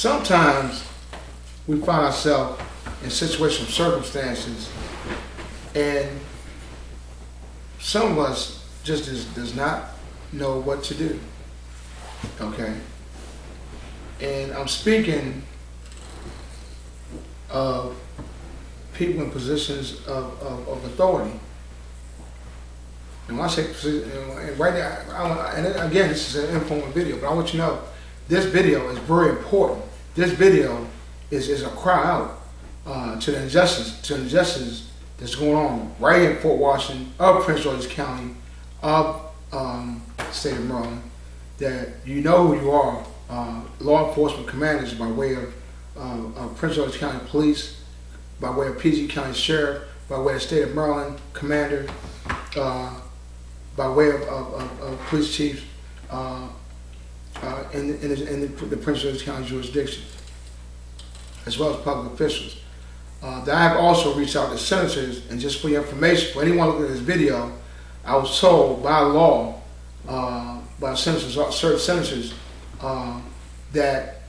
sometimes we find ourselves in situations, circumstances, and some of us just does not know what to do. Okay? And I'm speaking of people in positions of authority. And when I say position, and right now, and again, this is an informal video, but I want you to know this video is very important. This video is a cry out to the injustice that's going on right here in Fort Washington, of Prince George's County, of state of Maryland, that you know who you are, law enforcement commanders by way of Prince George's County Police, by way of PG County Sheriff, by way of state of Maryland Commander, by way of police chiefs in the Prince George's County jurisdiction, as well as public officials. That I have also reached out to senators, and just for your information, for anyone looking at this video, I was told by law, by senators, certain senators, that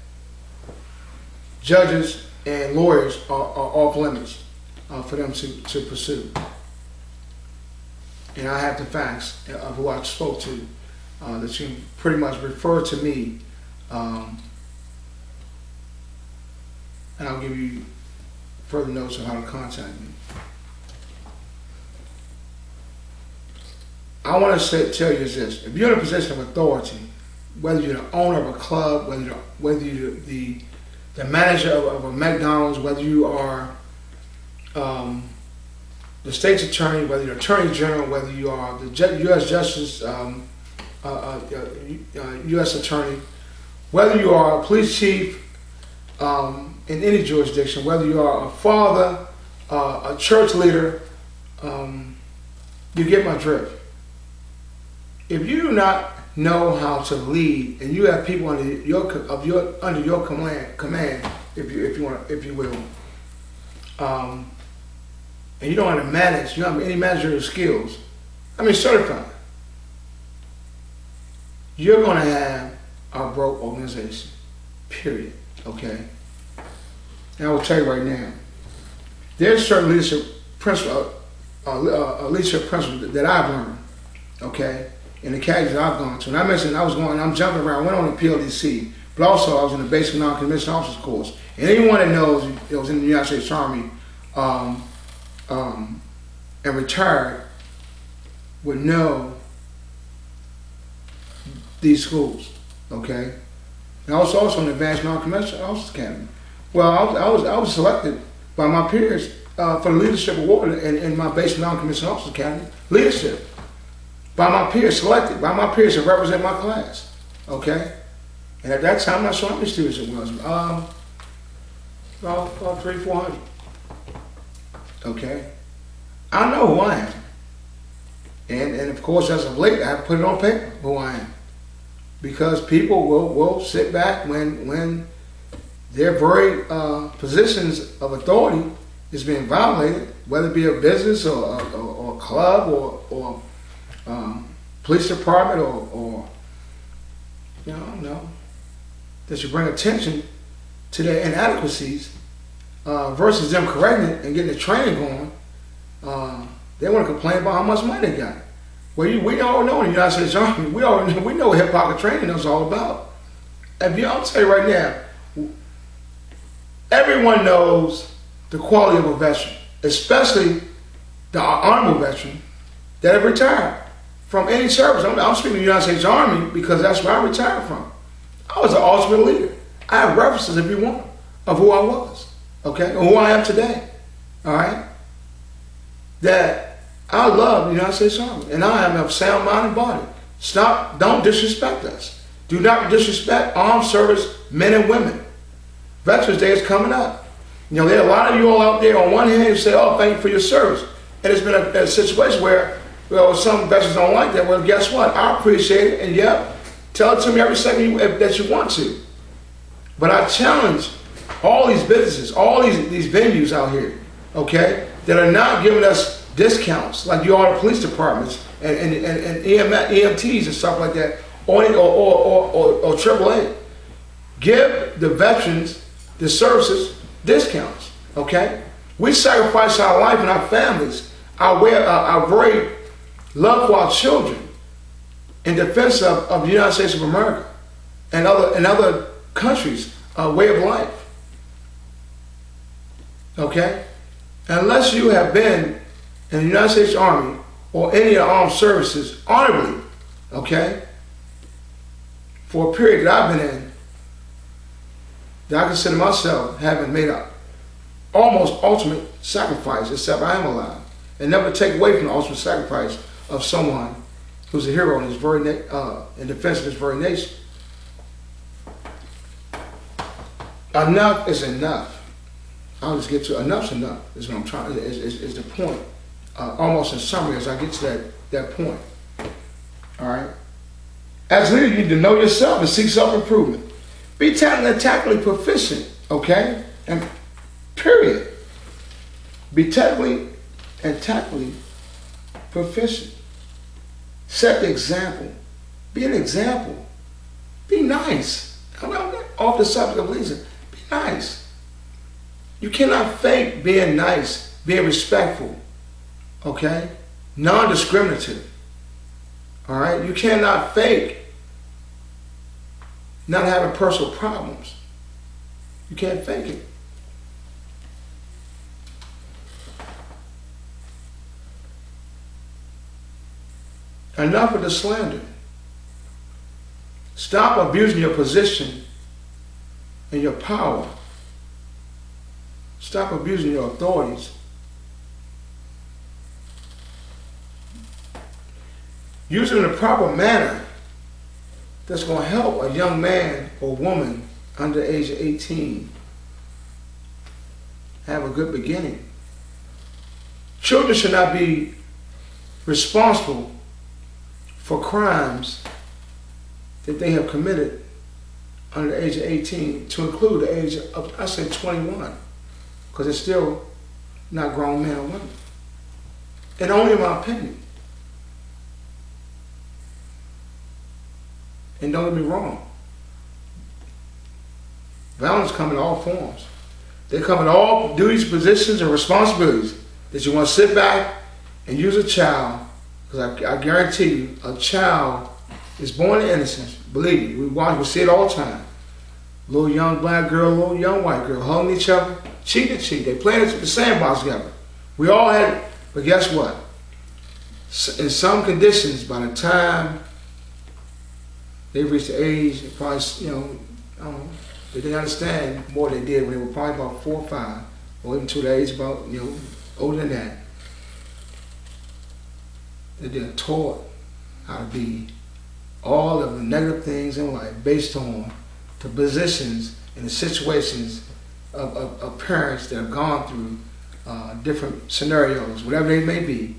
judges and lawyers are off limits for them to pursue. And I have the facts of who I spoke to that you pretty much refer to me, and I'll give you further notes on how to contact me. I want to tell you is this: if you're in a position of authority, whether you're the owner of a club, whether you're the manager of a McDonald's, whether you are the state's attorney, whether you're attorney general, whether you are the U.S. Justice, U.S. attorney, whether you are a police chief in any jurisdiction, whether you are a father, a church leader, you get my drift. If you do not know how to lead, and you have people under your command, if you will, and you don't know how to manage, you don't have any managerial skills, certified, you're going to have a broke organization, period, okay? And I will tell you right now, there's certain leadership principles that I've learned, okay, in the academies that I've gone to. And I mentioned I'm jumping around, went on the PLDC, but also I was in the basic non-commissioned officers course. And anyone that knows that was in the United States Army and retired would know these schools, okay? And I was also in the Advanced Non-Commissioned Officers Academy. Well, I was selected by my peers for the leadership award in my basic non-commissioned officers academy. Leadership by my peers, selected by my peers to represent my class. Okay, and at that time, I'm not sure how many students it was. About 300-400. Okay, I know who I am, and of course, as of late, I have put it on paper who I am, because people will sit back when their very positions of authority is being violated, whether it be a business or a club or police department or that you bring attention to their inadequacies versus them correcting it and getting the training going. They want to complain about how much money they got. Well, we all know in the United States Army, we know what hip pocket training is all about. I'll tell you right now, everyone knows the quality of a veteran, especially the honorable veteran that have retired from any service. I'm speaking of the United States Army because that's where I retired from. I was an ultimate leader. I have references, if you want, of who I was, okay, and who I am today, all right? That I love the United States Army, and I am of sound mind and body. Don't disrespect us. Do not disrespect armed service men and women. Veterans Day is coming up. There are a lot of you all out there on one hand who say, oh, thank you for your service. And it's been a situation where, some veterans don't like that. Well, guess what? I appreciate it, and tell it to me every second that you want to. But I challenge all these businesses, all these venues out here, okay, that are not giving us discounts like you are the police departments and EMTs and stuff like that, or AAA. Give the veterans, the services, discounts. Okay? We sacrifice our life and our families, our very love for our children in defense of the United States of America and other countries' way of life. Okay? Unless you have been in the United States Army or any of the armed services honorably, okay, for a period that I've been in, that I consider myself having made an almost ultimate sacrifice, except I am alive, and never take away from the ultimate sacrifice of someone who's a hero in in defense of this very nation. Enough is enough. I'll just get to enough's enough. Is what I'm trying. Is the point? Almost in summary, as I get to that point. All right. As a leader, you need to know yourself and seek self-improvement. Be technically proficient. Okay. And period. Be technically and tactfully proficient. Set the example. Be an example. Be nice. I'm not off the subject of leadership. Be nice. You cannot fake being nice, being respectful, okay? Non-discriminative, all right? You cannot fake not having personal problems. You can't fake it. Enough of the slander. Stop abusing your position and your power. Stop abusing your authorities. Use it in a proper manner that's going to help a young man or woman under the age of 18 have a good beginning. Children should not be responsible for crimes that they have committed under the age of 18, to include the age of, I say 21. Because it's still not grown men or women. And only in my opinion. And don't get me wrong. Violence comes in all forms. They come in all duties, positions, and responsibilities that you want to sit back and use a child. Because I guarantee you, a child is born in innocence. Believe me, we see it all the time. Little young black girl, little young white girl hugging each other. Cheek to cheek. They playing the sandbox together. We all had it. But guess what? In some conditions, by the time they reach the age, they probably, I don't know, they didn't understand more than they did when they were probably about 4 or 5, or even to the age about, older than that. They're taught how to be all of the negative things in life based on the positions and the situations of parents that have gone through different scenarios, whatever they may be,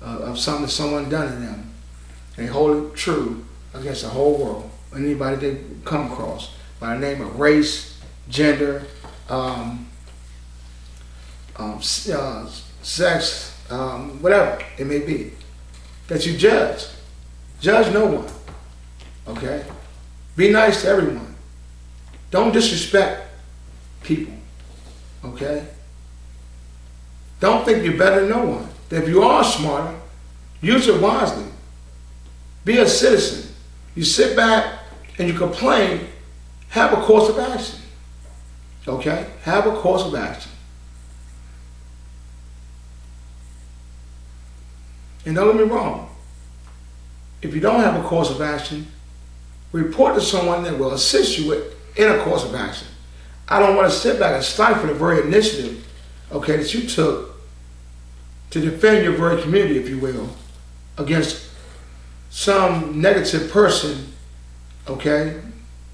of something that someone done to them. And they hold it true against the whole world, anybody they come across, by the name of race, gender, sex, whatever it may be, that you judge. Judge no one, okay? Be nice to everyone. Don't disrespect people, okay? Don't think you're better than no one. If you are smarter, use it wisely. Be a citizen. You sit back and you complain, have a course of action, okay? Have a course of action. And don't get me wrong, if you don't have a course of action, report to someone that will assist you in a course of action. I don't want to sit back and stifle the very initiative, okay, that you took to defend your very community, if you will, against some negative person, okay,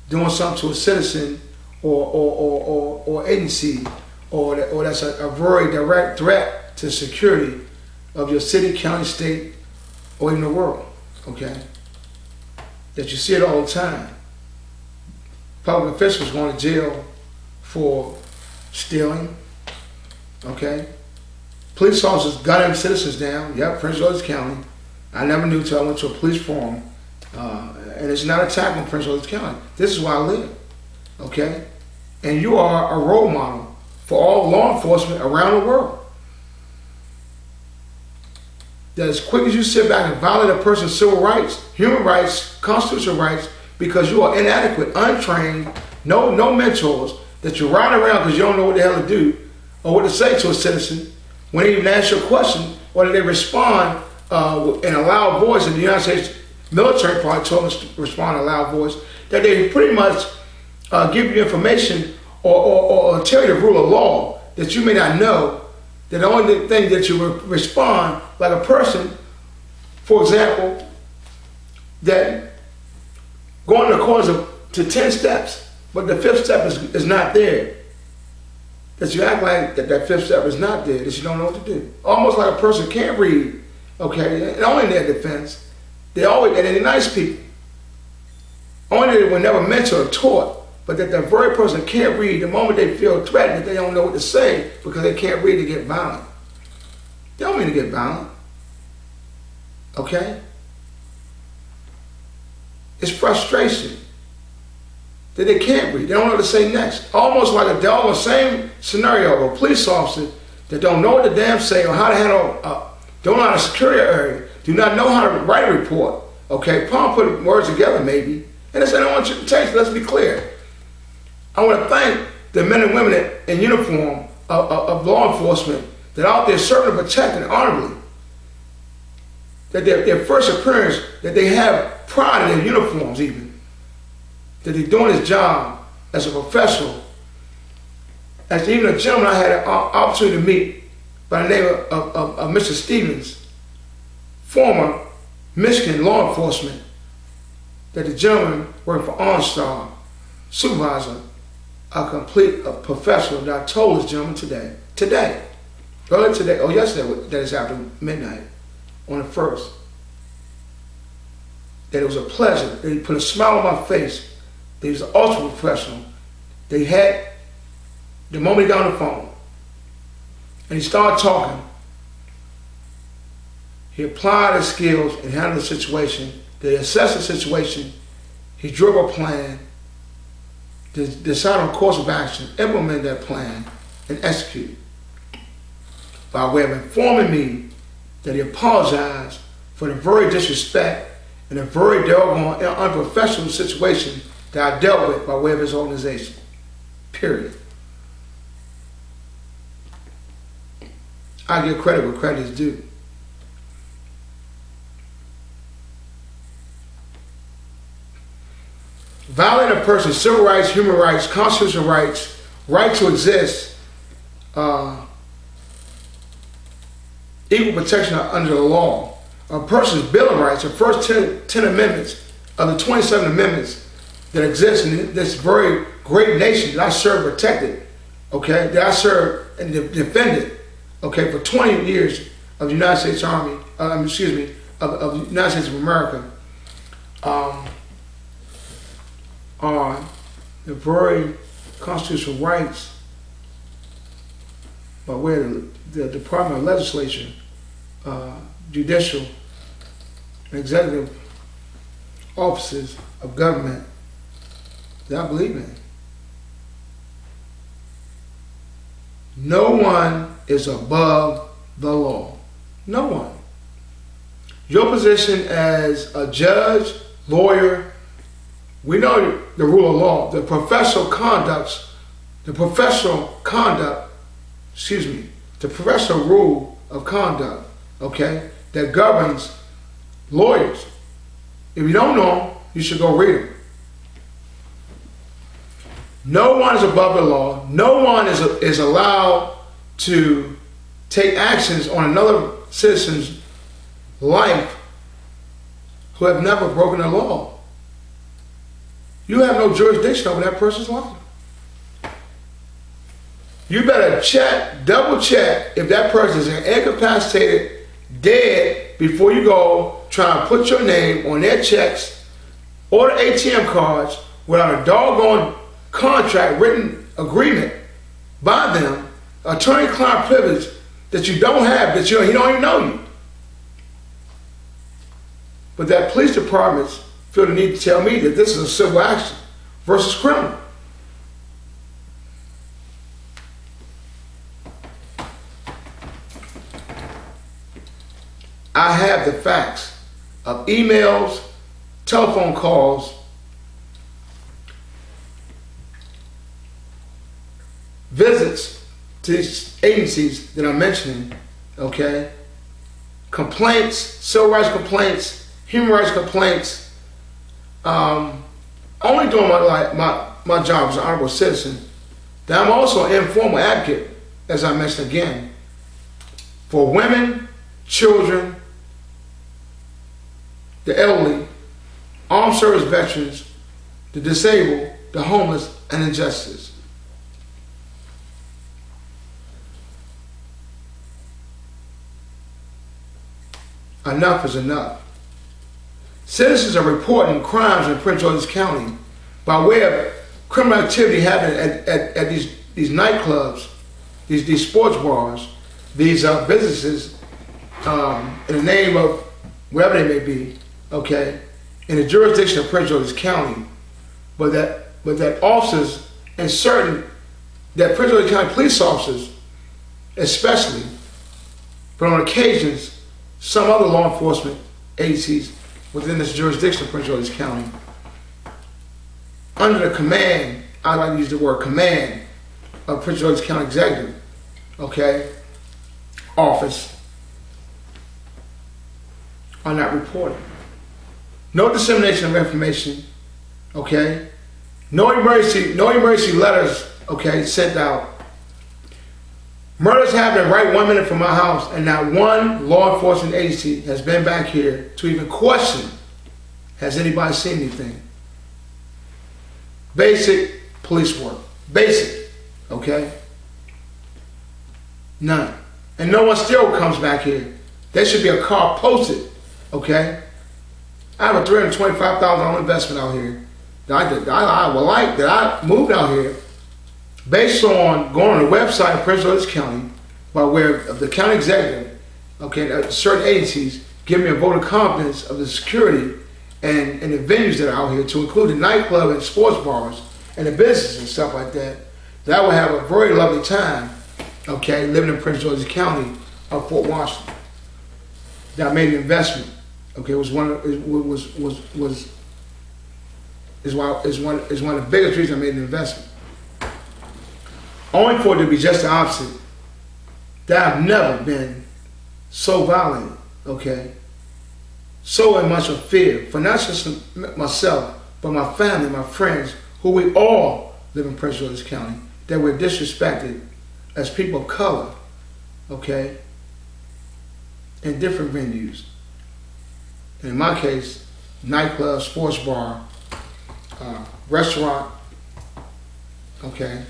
doing something to a citizen or agency, or that's a very direct threat to security of your city, county, state, or even the world, okay? That you see it all the time. Public officials going to jail for stealing, okay? Police officers gunning citizens down, yep, Prince George's County. I never knew till I went to a police forum, and it's not an attack on Prince George's County. This is where I live. okay? And you are a role model for all law enforcement around the world. That as quick as you sit back and violate a person's civil rights, human rights, constitutional rights, because you are inadequate, untrained, no mentors, that you ride around because you don't know what the hell to do or what to say to a citizen when they even ask you a question, or that they respond in a loud voice. In the United States military probably told us to respond in a loud voice, that they pretty much give you information or tell you the rule of law that you may not know, that the only thing that you respond like a person, for example, that going to 10 steps, but the 5th step is not there. That you act like that 5th step is not there, that you don't know what to do. Almost like a person can't read, okay? And only in their defense, they're nice people. Only they were never mentored or taught, but that very person can't read. The moment they feel threatened, that they don't know what to say because they can't read, to get violent. They don't mean to get violent, okay? It's frustration that they can't read. They don't know what to say next. Almost like a dog, the same scenario of a police officer that don't know what to damn say or how to handle, don't know how to secure your area, do not know how to write a report, okay? Probably put words together maybe, and they say, I don't want you to take, let's be clear. I want to thank the men and women in uniform of law enforcement that are out there serving and protecting honorably. That their first appearance, that they have pride in their uniforms even. That they're doing this job as a professional. As even a gentleman I had an opportunity to meet by the name of Mr. Stevens, former Michigan law enforcement, that the gentleman worked for OnStar, supervisor, a complete professional, that I told this gentleman yesterday, that is after midnight, on the 1st, that it was a pleasure, that he put a smile on my face, that he was an ultra professional. They had, the moment he got on the phone, and he started talking, he applied his skills and handled the situation, they assessed the situation, he drew a plan, decide on a course of action, implement that plan, and execute. By way of informing me that he apologized for the very disrespect and the very doggone unprofessional situation that I dealt with by way of his organization. Period. I give credit where credit is due. Violating a person's civil rights, human rights, constitutional rights, right to exist, equal protection under the law, a person's Bill of Rights, the first 10 amendments of the 27 amendments that exist in this very great nation that I served, protected, okay, that I served and defended, okay, for 20 years of the United States Army, of the United States of America, are the very constitutional rights by way of the Department of Legislation, judicial, and executive offices of government that I believe in. No one is above the law. No one. Your position as a judge, lawyer, we know the rule of law, the professional rule of conduct, okay, that governs lawyers. If you don't know them, you should go read them. No one is above the law. No one is allowed to take actions on another citizen's life who have never broken the law. You have no jurisdiction over that person's life. You better check, double check if that person is incapacitated, dead, before you go try to put your name on their checks or the ATM cards without a doggone contract, written agreement by them, attorney-client privilege that you don't have, that he don't even know you. But that police department feel the need to tell me that this is a civil action versus criminal. I have the facts of emails, telephone calls, visits to these agencies that I'm mentioning, okay? Complaints, civil rights complaints, human rights complaints. Only doing my job as an honorable citizen, that I'm also an informal advocate, as I mentioned again, for women, children, the elderly, armed service veterans, the disabled, the homeless, and injustice. Enough is enough. Citizens are reporting crimes in Prince George's County by way of criminal activity happening at these nightclubs, these sports bars, these businesses, in the name of whatever they may be, okay, in the jurisdiction of Prince George's County, but that officers and that Prince George's County police officers, especially, but on occasions, some other law enforcement agencies within this jurisdiction of Prince George's County, under the command, I like to use the word command, of Prince George's County Executive, okay, office, are not reporting. No dissemination of information, okay, no emergency letters, okay, sent out. Murders happening right 1 minute from my house, and not one law enforcement agency has been back here to even question, has anybody seen anything? Basic police work. Basic. Okay? None. And no one still comes back here. There should be a car posted. Okay? I have a $325,000 investment out here that I moved out here based on going on the website of Prince George's County by way of the county executive, okay, certain agencies give me a vote of confidence of the security and the venues that are out here, to include the nightclub and sports bars and the businesses and stuff like that, that I will have a very lovely time, okay, living in Prince George's County of Fort Washington. That I made an investment, okay, is one of the biggest reasons I made an investment. Only for it to be just the opposite. That I've never been so violent, okay? So in much of fear for not just myself, but my family, my friends, who we all live in Prince George's County, that we're disrespected as people of color, okay, in different venues. And in my case, nightclub, sports bar, restaurant, okay,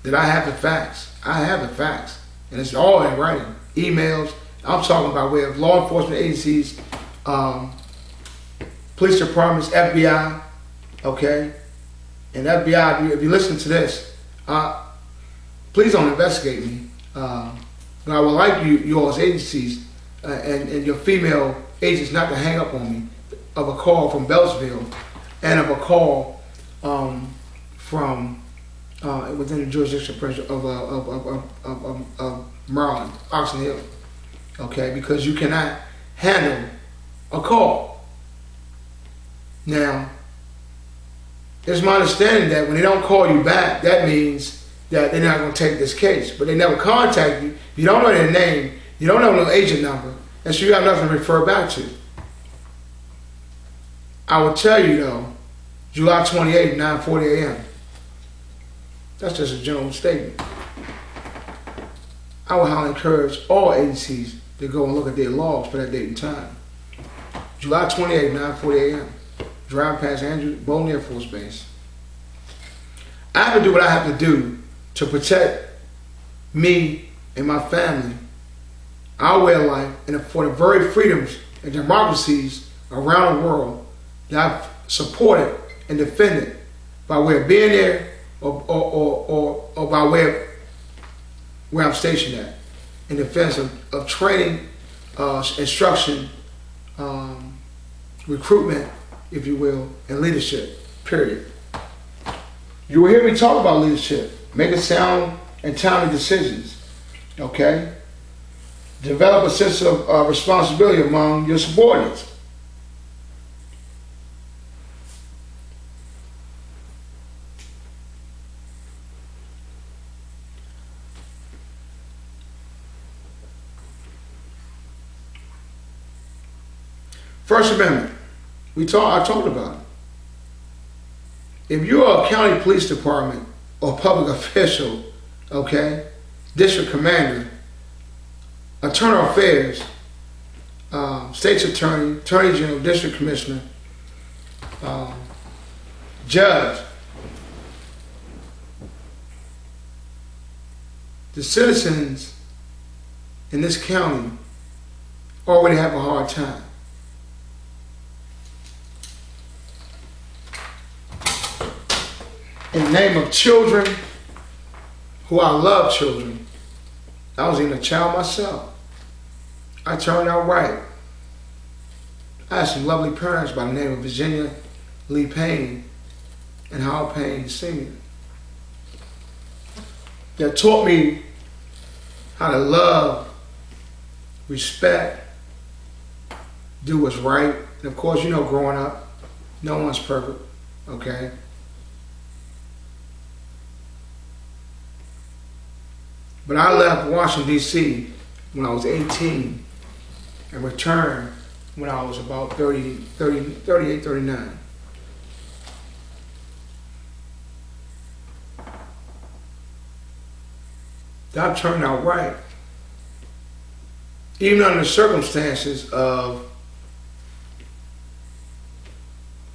that I have the facts. I have the facts. And it's all in writing. Emails. I'm talking about way of law enforcement agencies, police departments, FBI, okay? And FBI, if you listen to this, please don't investigate me. But I would like you all's agencies and your female agents not to hang up on me of a call from Beltsville and of a call from within the jurisdiction of Maryland, Oxon Hill, okay, because you cannot handle a call. Now, it's my understanding that when they don't call you back, that means that they're not going to take this case, but they never contact you. You don't know their name, you don't know no agent number, and so you have nothing to refer back to. I will tell you though, July 28th, 9:40 a.m. That's just a general statement. I would highly encourage all agencies to go and look at their logs for that date and time. July 28th, 9:40 a.m. Driving past Andrew Bolton Air Force Base. I have to do what I have to do to protect me and my family, our way of life, and for the very freedoms and democracies around the world that I've supported and defended by way of being there or by way of where I'm stationed at, in defense of training, instruction, recruitment, if you will, and leadership, period. You will hear me talk about leadership, making sound and timely decisions, okay? Develop a sense of responsibility among your subordinates. First Amendment. I talked about it. If you're a county police department or public official, okay, district commander, internal affairs, state's attorney, attorney general, district commissioner, judge, the citizens in this county already have a hard time. In the name of children, who I love children, I was even a child myself. I turned out right. I had some lovely parents by the name of Virginia Lee Payne and Howard Payne Sr. that taught me how to love, respect, do what's right. And of course, you know, growing up, no one's perfect, okay? But I left Washington, D.C. when I was 18 and returned when I was about 38, 39. That turned out right. Even under the circumstances of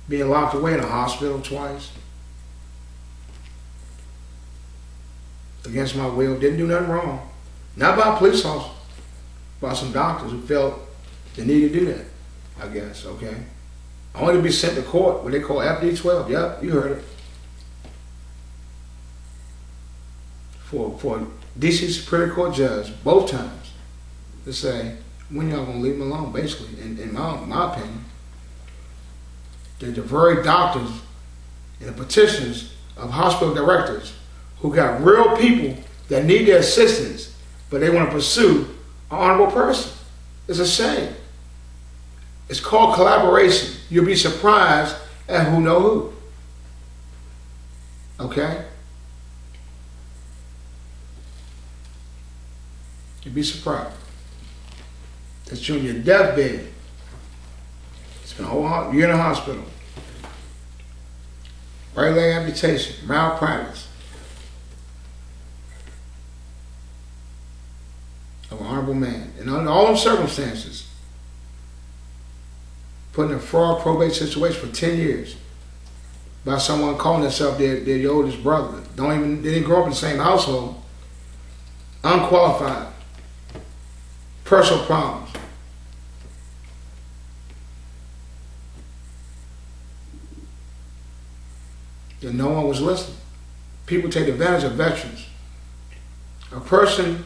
being locked away in a hospital twice, against my will, didn't do nothing wrong. Not by a police officer, by some doctors who felt they needed to do that, I guess, okay? Only to be sent to court, what they call Pt.2. Yep, you heard it. For a D.C. Superior Court judge, both times, to say, when y'all gonna leave him alone, basically, in my opinion. They're the very doctors and the petitioners of hospital directors who got real people that need their assistance, but they want to pursue an honorable person. It's a shame. It's called collaboration. You'll be surprised at who know who. Okay? You'll be surprised that you're on your deathbed. It's been a whole year in the hospital. Right leg amputation, malpractice. Of an honorable man. And under all them circumstances, put in a fraud probate situation for 10 years by someone calling themselves their oldest brother. They didn't grow up in the same household. Unqualified. Personal problems. And no one was listening. People take advantage of veterans. A person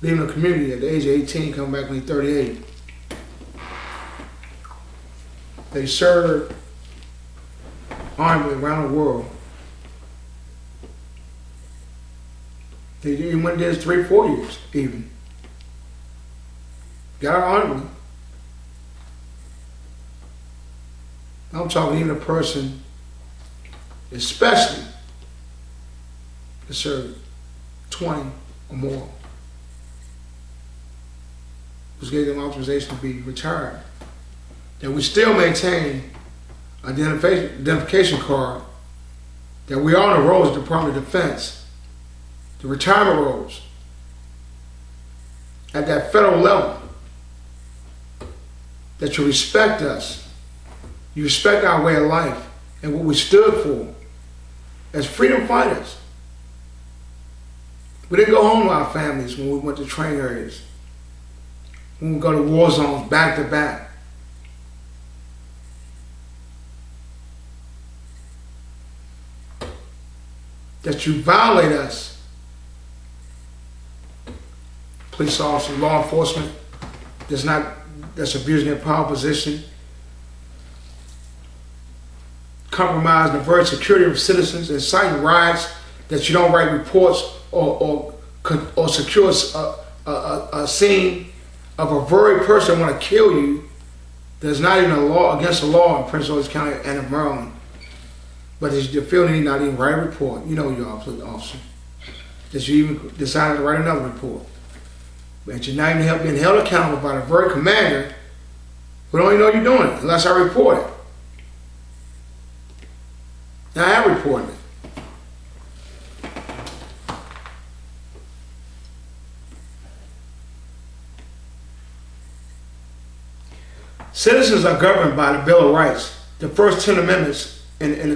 leaving the community at the age of 18, coming back when he's 38. They served honorably around the world. They went there 3-4 years, even. Got out honorably. I'm talking even a person, especially, that served 20 or more, was gave them authorization to be retired. That we still maintain an identification card that we are on the rolls of the Department of Defense, the retirement rolls, at that federal level, that you respect us, you respect our way of life and what we stood for as freedom fighters. We didn't go home to our families when we went to training areas, when we go to war zones back to back. That you violate us, police officers, law enforcement, that's abusing their power position, compromising the very security of citizens, inciting riots, that you don't write reports or or secures a scene of a very person want to kill you, there's not even a law against the law in Prince George's County and in Maryland. But you feel you need not even write a report. You know you are an officer. That you even decided to write another report. But you're not even being held accountable by the very commander who don't even know you're doing it unless I report it. Now I have reported it. Citizens are governed by the Bill of Rights, the first 10 amendments in the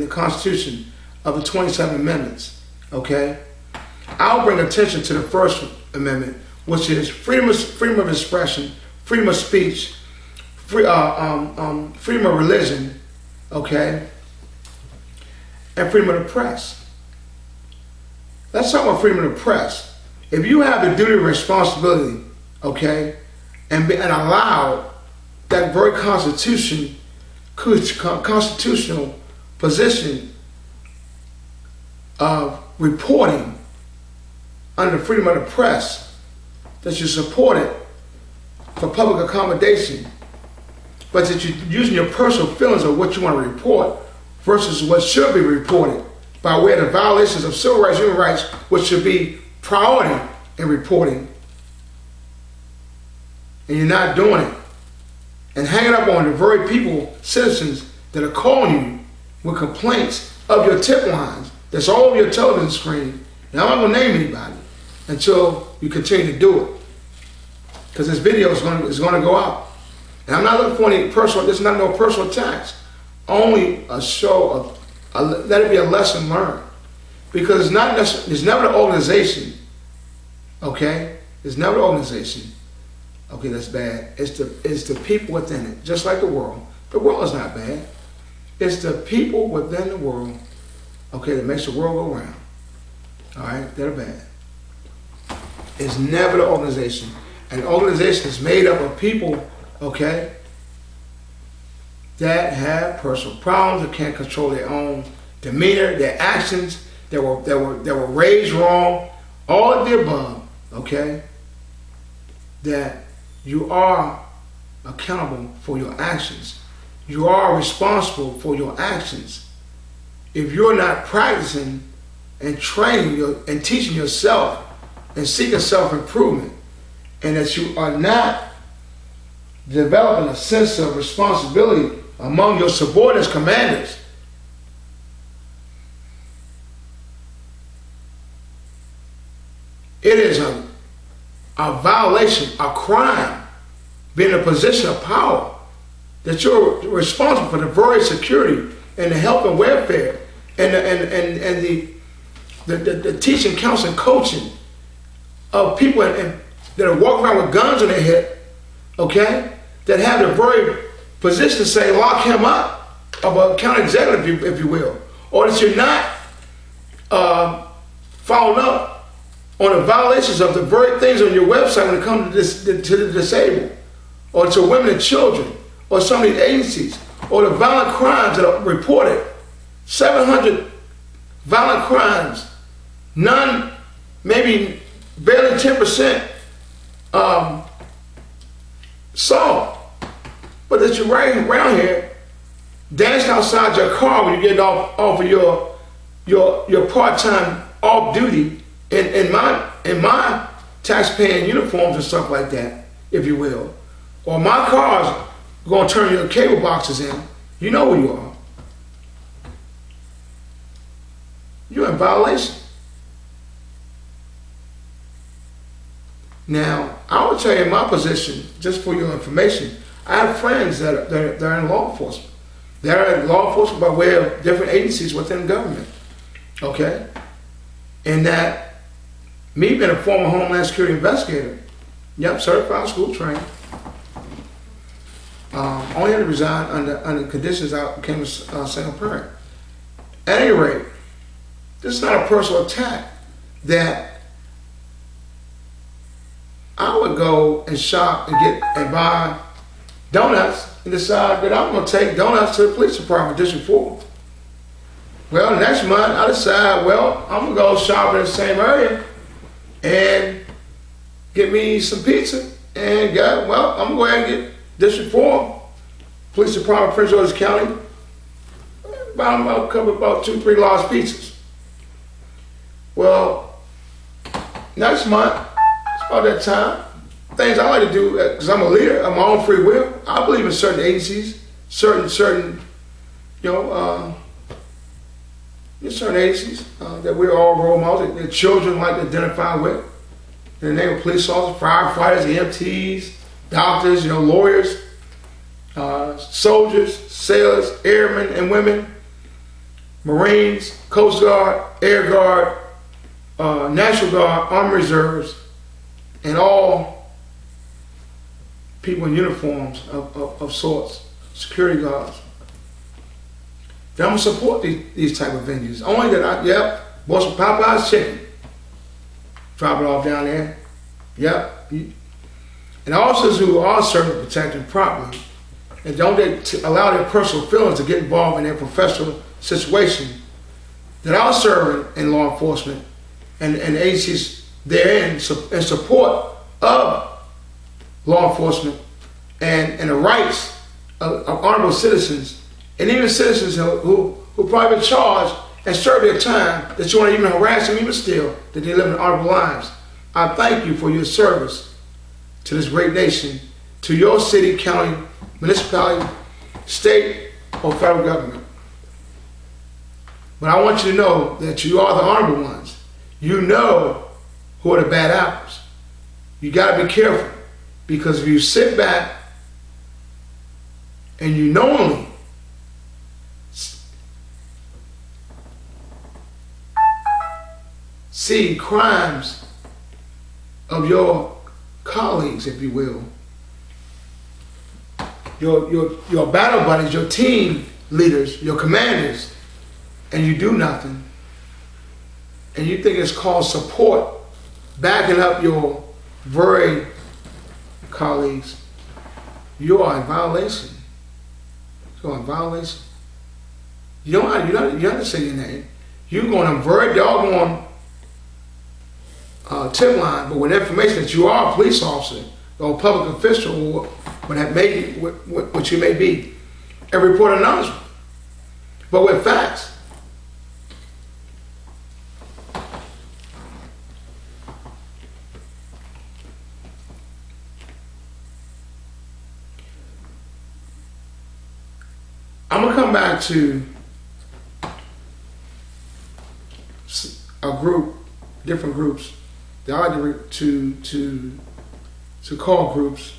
Constitution of the 27 amendments. Okay, I'll bring attention to the first amendment, which is freedom of expression, freedom of speech, freedom of religion, okay, and freedom of the press. Let's talk about freedom of the press. If you have the duty and responsibility, okay, and allow that very constitutional position of reporting under freedom of the press, that you support it for public accommodation, but that you're using your personal feelings of what you want to report versus what should be reported by way of the violations of civil rights, human rights, which should be priority in reporting. And you're not doing it. And hanging up on the very people, citizens, that are calling you with complaints of your tip lines that's all over your television screen. And I'm not going to name anybody until you continue to do it. Because this video is going to go out. And I'm not looking for any personal, this is not no personal attacks. Only a show of, let it be a lesson learned. Because it's not necessarily, it's never the organization, okay? It's never the organization. Okay, that's bad. It's the people within it, just like the world. The world is not bad. It's the people within the world, okay, that makes the world go round. All right, they're bad. It's never the organization. An organization is made up of people, okay, that have personal problems, that can't control their own demeanor, their actions, that were raised wrong, all of the above, okay, that you are accountable for your actions. You are responsible for your actions. If you're not practicing and training and teaching yourself and seeking self-improvement, and that you are not developing a sense of responsibility among your subordinates, commanders, it is a violation, a crime, being in a position of power, that you're responsible for the very security and the health and welfare and the teaching, counseling, coaching of people that are walking around with guns on their hip, okay, that have the very position to say, lock him up, of a county executive, if you will, or that you're not following up on the violations of the very things on your website when it comes to the disabled, or to women and children, or some of these agencies, or the violent crimes that are reported. 700 violent crimes, none, maybe barely 10% solved. But that you're riding around here, dancing outside your car when you get off of your part-time off duty in my tax-paying uniforms and stuff like that, if you will. Or my car's going to turn your cable boxes in. You know who you are. You're in violation. Now, I will tell you in my position, just for your information, I have friends that are in law enforcement. They're in law enforcement by way of different agencies within government. Okay? And that, me being a former Homeland Security investigator, yep, certified, school trained, only had to resign under conditions I became a single parent. At any rate, this is not a personal attack. That I would go and shop and buy donuts and decide that I'm going to take donuts to the police department, District 4. Well, next month I decide, well, I'm gonna go shopping in the same area and get me some pizza. And I'm gonna go ahead and get District 4, Police Department, Prince George's County, about 2-3 large pizzas. Well, next month, it's about that time. Things I like to do, because I'm a leader of my own free will. I believe in certain agencies, certain certain agencies that we're all role models that children like to identify with. In the name of police officers, firefighters, EMTs, doctors, lawyers, soldiers, sailors, airmen and women, Marines, Coast Guard, Air Guard, National Guard, Army Reserves, and all people in uniforms of sorts, security guards. Then I'm going to support these type of venues. Only that bought some Popeye's chicken. Drop it off down there. Yep. And officers who are serving, protecting properly, and don't allow their personal feelings to get involved in their professional situation, that are serving in law enforcement and agencies therein in support of law enforcement and the rights of honorable citizens, and even citizens who probably been charged and serve their time, that you want to even harass them even still, that they live in honorable lives. I thank you for your service to this great nation, to your city, county, municipality, state, or federal government. But I want you to know that you are the honorable ones. You know who are the bad apples. You got to be careful, because if you sit back and you knowingly see crimes of your colleagues, if you will, your battle buddies, your team leaders, your commanders, and you do nothing, and you think it's called support, backing up your very colleagues, you are in violation. You're in violation. You don't have to say your name. You're going to very doggone tip line, but with information that you are a police officer or a public official, or what you may be, and report an announcement, but with facts. I'm gonna come back to a group, different groups. They are to call groups,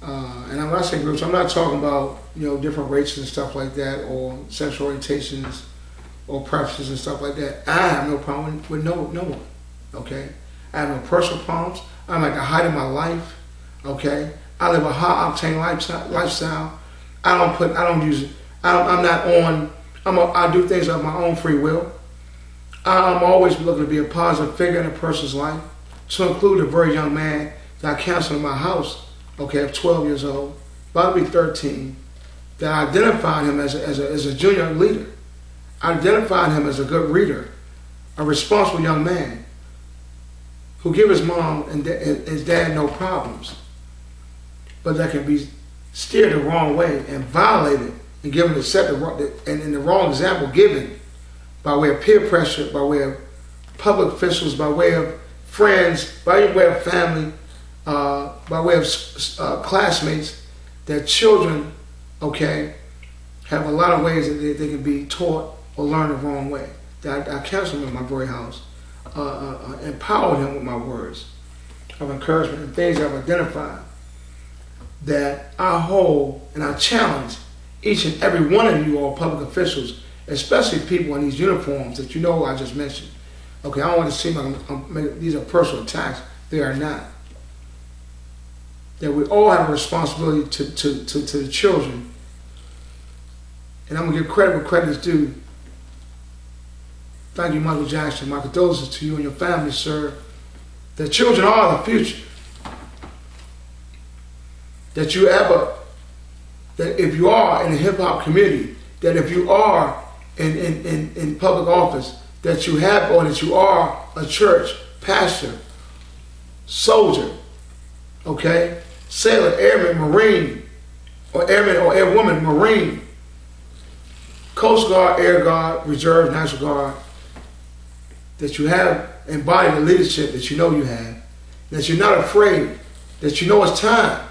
and when I say groups, I'm not talking about different races and stuff like that, or sexual orientations, or preferences and stuff like that. I have no problem with no one. Okay, I have no personal problems. I'm at the height of my life. Okay, I live a high octane lifestyle. I do things of my own free will. I'm always looking to be a positive figure in a person's life, to include a very young man that I counseled in my house, of 12 years old, about to be 13, that I identified him as a junior leader. I identified him as a good reader, a responsible young man, who give his mom and his dad no problems, but that can be steered the wrong way and violated and given the wrong example given by way of peer pressure, by way of public officials, by way of friends, by way of family, by way of classmates, that children, have a lot of ways that they can be taught or learn the wrong way. That I counseled him in my very house, empowered him with my words of encouragement and things I've identified that I hold and I challenge each and every one of you all public officials, especially people in these uniforms that I just mentioned. I don't want to seem like these are personal attacks. They are not. That we all have a responsibility to the children. And I'm going to give credit where credit is due. Thank you, Michael Jackson. My condolences to you and your family, sir. The children are the future. That if you are in the hip hop community, that if you are in public office, that you have or that you are a church pastor, soldier, okay, sailor, airman, marine, or airman or airwoman, marine, Coast Guard, Air Guard, Reserve, National Guard, that you have embodied the leadership that you know you have, that you're not afraid, that you know it's time.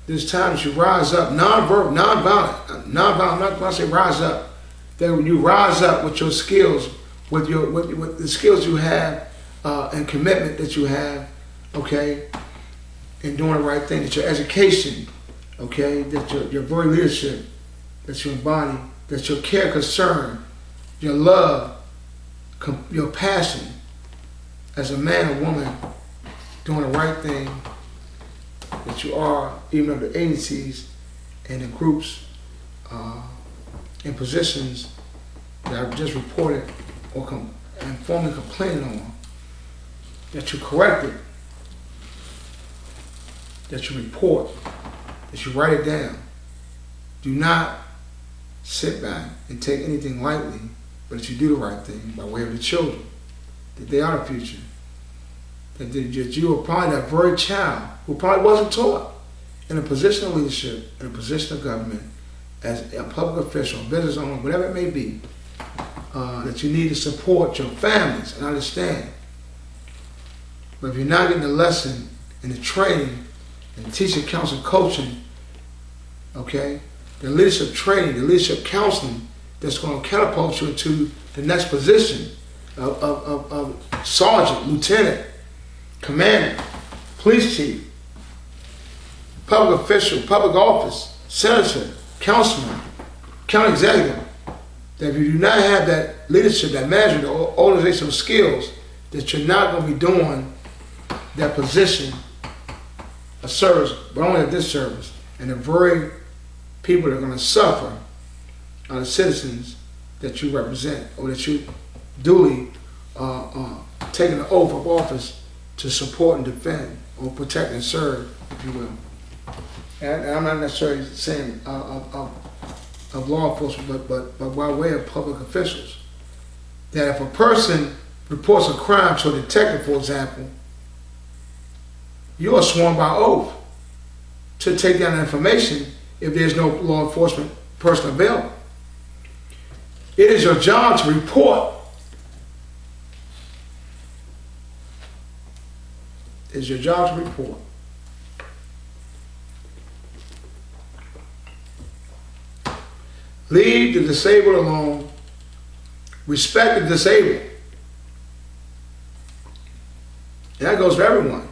There's times you rise up, nonviolent, I'm not going to say rise up, that when you rise up with your skills, with the skills you have and commitment that you have, okay, in doing the right thing, that your education, okay, that your very leadership, that you embody, that your care, concern, your love, your passion as a man or woman doing the right thing, that you are, even of the agencies and the groups in positions that I've just reported or informally complained on, that you correct it, that you report, that you write it down. Do not sit back and take anything lightly, but that you do the right thing by way of the children, that they are the future. That you are probably that very child who probably wasn't taught in a position of leadership, in a position of government, as a public official, business owner, whatever it may be, that you need to support your families and understand. But if you're not getting the lesson and the training and the teaching, counseling, coaching, okay, the leadership training, the leadership counseling that's going to catapult you into the next position of sergeant, lieutenant, commander, police chief, public official, public office, senator, councilman, county executive, that if you do not have that leadership, that management, or organizational skills, that you're not going to be doing that position of service, but only at this service. And the very people that are going to suffer are the citizens that you represent, or that you duly taking the oath of office to support and defend, or protect and serve, if you will. And I'm not necessarily saying of law enforcement, but by way of public officials. That if a person reports a crime to a detective, for example, you are sworn by oath to take down information if there's no law enforcement person available. It is your job to report. It is your job to report. Leave the disabled alone. Respect the disabled. And that goes for everyone.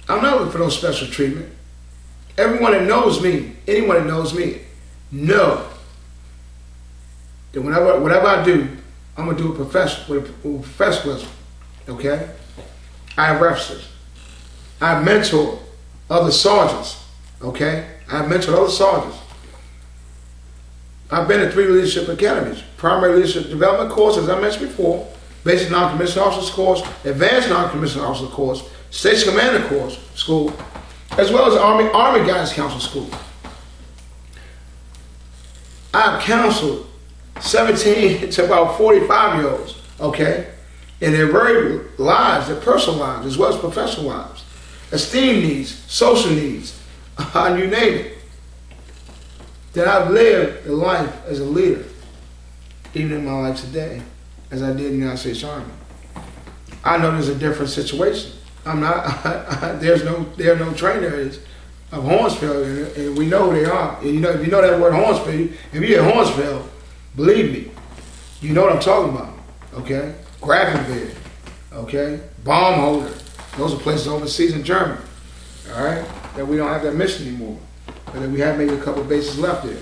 I'm not looking for no special treatment. Everyone that knows me, anyone that knows me, know that whatever I do, I'm going to do it with professionalism. Okay? I have references. I mentor other sergeants. Okay? I mentor other sergeants. I've been to 3 leadership academies. Primary leadership development course, as I mentioned before, basic non-commissioned officers course, advanced non-commissioned officer course, station commander course, school, as well as Army Guidance Council school. I've counseled 17 to about 45-year-olds, okay, in their very lives, their personal lives, as well as professional lives, esteem needs, social needs, you name it. That I've lived a life as a leader, even in my life today, as I did in the United States Army. I know there's a different situation. I'm not. There are no trainers of Hornsfield, and we know who they are. And if you know that word Hornsfield, if you're at Hornsfield, believe me, you know what I'm talking about. Okay, Grafenberg, okay, Baumholder. Those are places overseas in Germany. All right, that we don't have that mission anymore. But then we have maybe a couple of bases left there.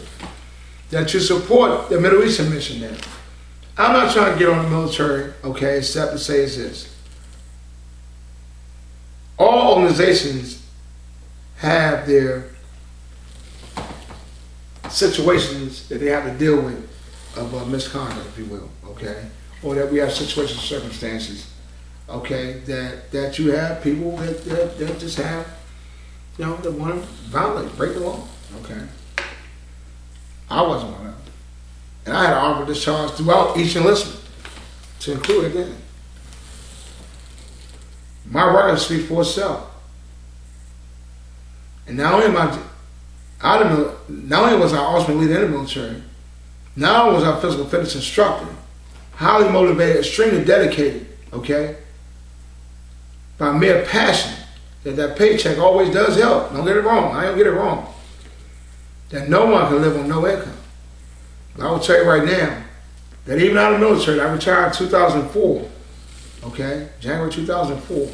That you support the Middle Eastern mission there. I'm not trying to get on the military, okay, except to say it's this. All organizations have their situations that they have to deal with of misconduct, if you will, okay? Or that we have situations, circumstances, okay, that you have people that just have, that want to violate, break the law, okay? I wasn't one of them. And I had an armed proper discharge throughout each enlistment, to include again. My record speaks for itself. And not only was I ultimate leader in the military, not only was I a physical fitness instructor, highly motivated, extremely dedicated, okay, by mere passion, that paycheck always does help. Don't get it wrong. I don't get it wrong. That no one can live on no income. But I will tell you right now that even out of the military, I retired in 2004, okay, January 2004.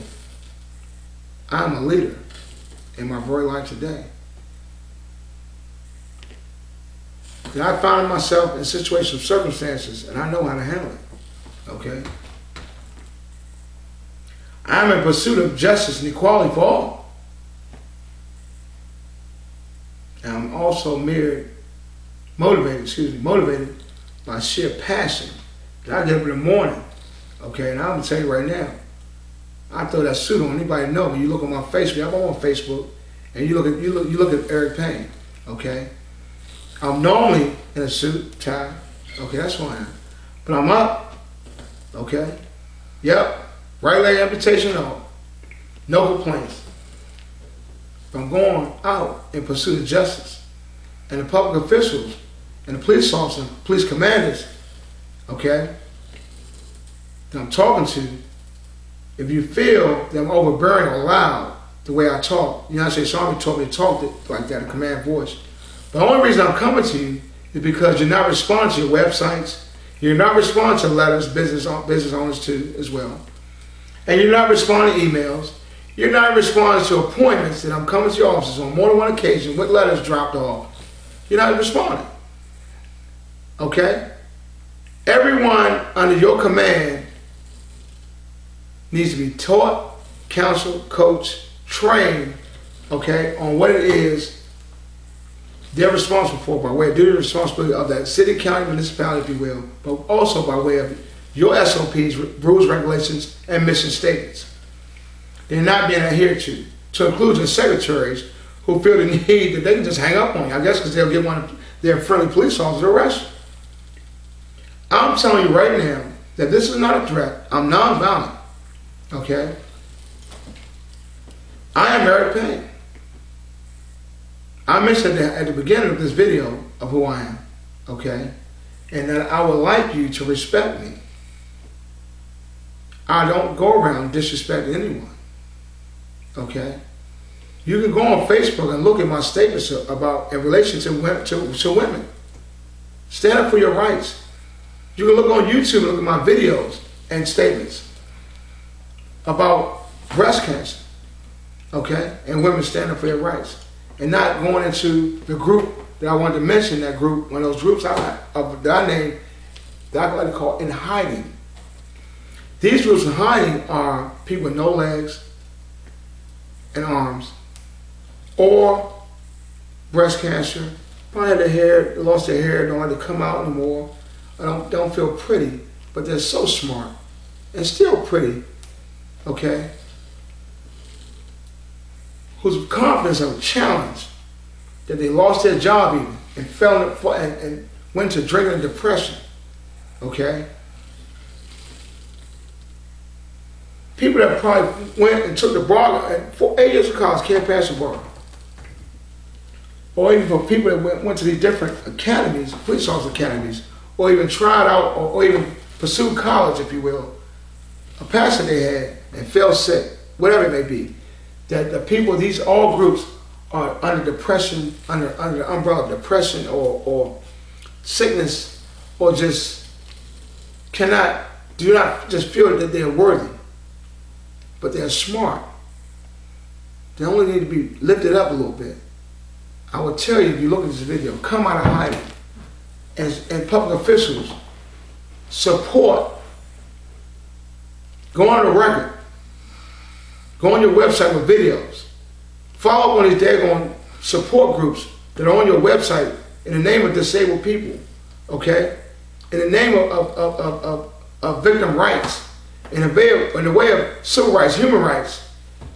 I'm a leader in my very life today. That I found myself in situations of circumstances, and I know how to handle it, okay? I'm in pursuit of justice and equality for all. And I'm also motivated by sheer passion. I get up in the morning, okay, and I'm gonna tell you right now, I throw that suit on. Anybody know when you look on my Facebook? I'm on Facebook, and you look at Eric Payne, okay. I'm normally in a suit, tie, okay, that's who I am. But I'm up, okay. Yep, right leg amputation on, no complaints. I'm going out in pursuit of justice, and the public officials and the police officers, police commanders, okay, that I'm talking to, if you feel that I'm overbearing or loud the way I talk, the United States Army taught me to talk like that, a command voice. The only reason I'm coming to you is because you're not responding to your websites, you're not responding to letters, business owners too as well, and you're not responding to emails, you're not responding to appointments that I'm coming to your offices on more than one occasion with letters dropped off. You're not responding, okay? Everyone under your command needs to be taught, counseled, coached, trained, okay, on what it is they're responsible for by way of duty and responsibility of that city, county, municipality, if you will, but also by way of your SOPs, rules, regulations, and mission statements. They're not being adhered to include the secretaries who feel the need that they can just hang up on you, I guess because they'll get one of their friendly police officers to arrest you. I'm telling you right now that this is not a threat. I'm nonviolent, okay? I am Eric Payne. I mentioned at the beginning of this video of who I am, okay? And that I would like you to respect me. I don't go around disrespecting anyone, okay? You can go on Facebook and look at my statements about in relation to women. Stand up for your rights. You can look on YouTube and look at my videos and statements about breast cancer, okay? And women standing up for their rights. And not going into the group that I wanted to mention, that group, one of those groups that I named, that I like to call in hiding. These groups in hiding are people with no legs and arms, or breast cancer, probably had their hair, lost their hair, don't like to come out anymore, or don't feel pretty, but they're so smart and still pretty, okay? Whose confidence are challenged, that they lost their job even, and fell and went to drinking and depression, okay? People that probably went and took the bar, and for 8 years of college can't pass the bar. Or even for people that went to these different academies, police officer academies, or even tried out, or even pursued college, if you will, a passion they had and fell sick, whatever it may be. That the people, all groups are under depression, under the umbrella of depression or sickness, or just do not just feel that they are worthy, but they're smart. They only need to be lifted up a little bit. I will tell you, if you look at this video, come out of hiding, and public officials support, go on the record, go on your website with videos. Follow up on these daggone support groups that are on your website in the name of disabled people, okay? In the name of victim rights, in the way of civil rights, human rights,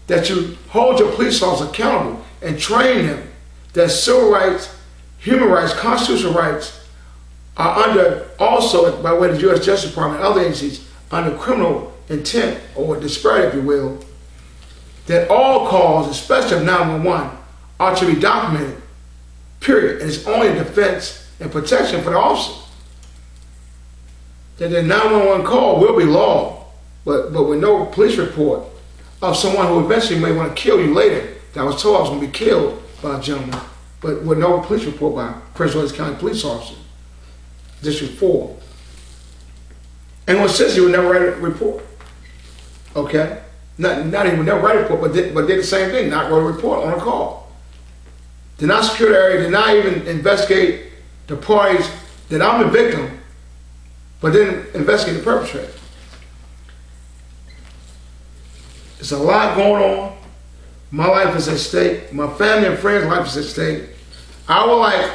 that you hold your police officers accountable and train them that civil rights, human rights, constitutional rights are under also, by way of the U.S. Justice Department and other agencies, under criminal intent or disparity, if you will, that all calls, especially of 911, are to be documented, period. And it's only defense and protection for the officer. That the 911 call will be logged, but with no police report of someone who eventually may want to kill you later. That I was told I was going to be killed by a gentleman, but with no police report by Prince William County police officer, District 4. And when says you would never write a report, okay? Not even would never write a report, but did the same thing, not wrote a report on a call. Did not secure the area, did not even investigate the parties that I'm the victim, but didn't investigate the perpetrator. There's a lot going on. My life is at stake. My family and friends' life is at stake. I would like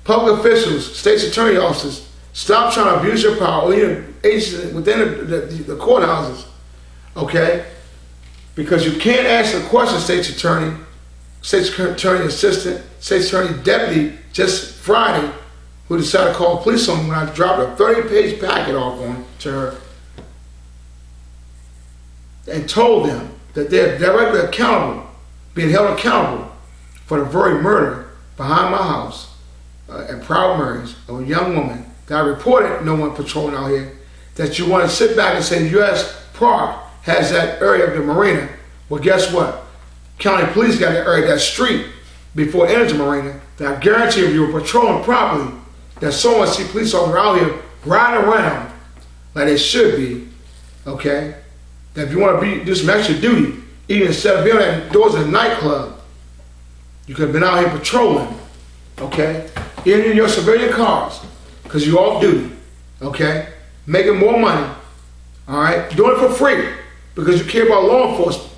public officials, state's attorney officers, stop trying to abuse your power, or even agencies within the courthouses, okay? Because you can't ask a question, state's attorney assistant, state's attorney deputy, just Friday, who decided to call police on me when I dropped a 30-page packet off to her and told them that they're directly accountable, being held accountable for the very murder behind my house at Proud Marys of a young woman that I reported no one patrolling out here, that you want to sit back and say the U.S. Park has that area of the marina. Well, guess what? County police got that area, that street, before it enters the marina, that I guarantee if you were patrolling properly, that someone see police officers out here riding around like they should be, okay? That if you want to do some extra duty, even instead of being at doors of the nightclub, you could have been out here patrolling, okay? Even in your civilian cars, because you're off duty, okay? Making more money, all right? Doing it for free, because you care about law enforcement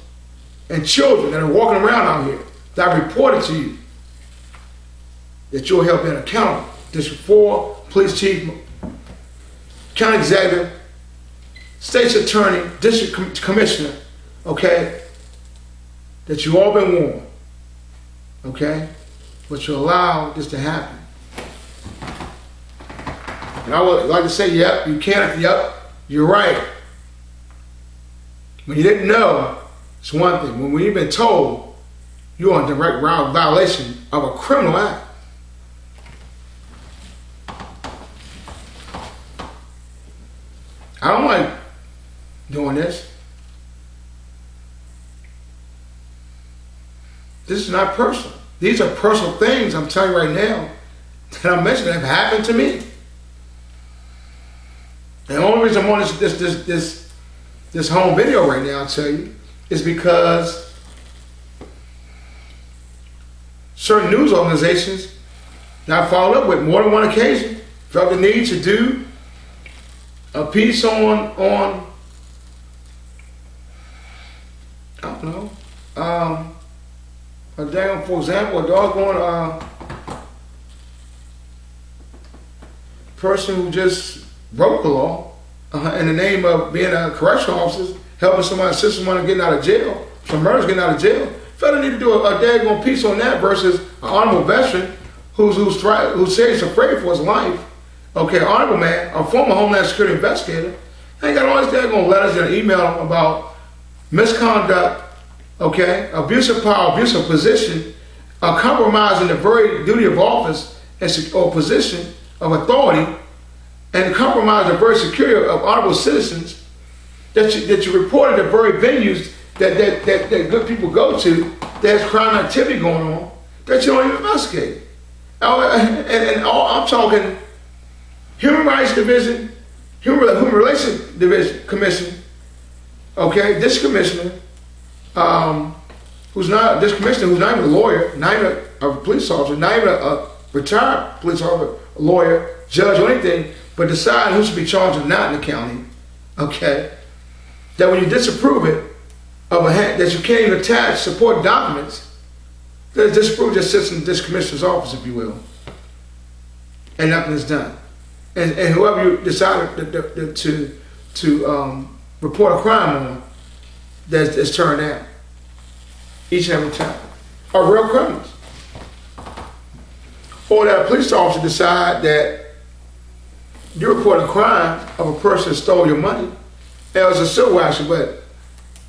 and children that are walking around out here that I reported to you that you'll help being accountable. District 4, police chief, county executive, state's attorney, district commissioner, okay, that you all been warned, okay, but you allow this to happen. And I would like to say, yep, you can't, yep, you're right. When you didn't know, it's one thing. When you've been told, you're on direct violation of a criminal act. I don't like doing this. This is not personal. These are personal things I'm telling you right now that I'm mentioning have happened to me. And the only reason I'm on this home video right now, I'll tell you, is because certain news organizations that I followed up with more than one occasion felt the need to do a piece on I don't know, for example, a doggone person who just broke the law in the name of being a correctional officer, helping somebody, assist someone getting out of jail, some murders getting out of jail. Fella need to do a daggone piece on that versus an honorable veteran who's serious afraid for his life. Okay, honorable man, a former Homeland Security investigator, they got all these daggone letters and email about misconduct, okay, abuse of power, abuse of position, compromising the very duty of office or position of authority, and compromise the very security of honorable citizens that you reported the very venues that good people go to that has crime activity going on that you don't even investigate. And I'm talking Human Rights Division, Human Relations Division Commission, okay, this commissioner, who's not even a lawyer, not even a police officer, not even a retired police officer, a lawyer, judge, or anything, but decide who should be charged or not in the county, okay, that when you disapprove it, that you can't even attach supporting documents, that disapprove just sits in this commissioner's office, if you will, and nothing is done. And whoever you decide to report a crime on, that's turned down each and every time, are real criminals. Or that a police officer decide that You report a crime of a person that stole your money, and it was a civil action, but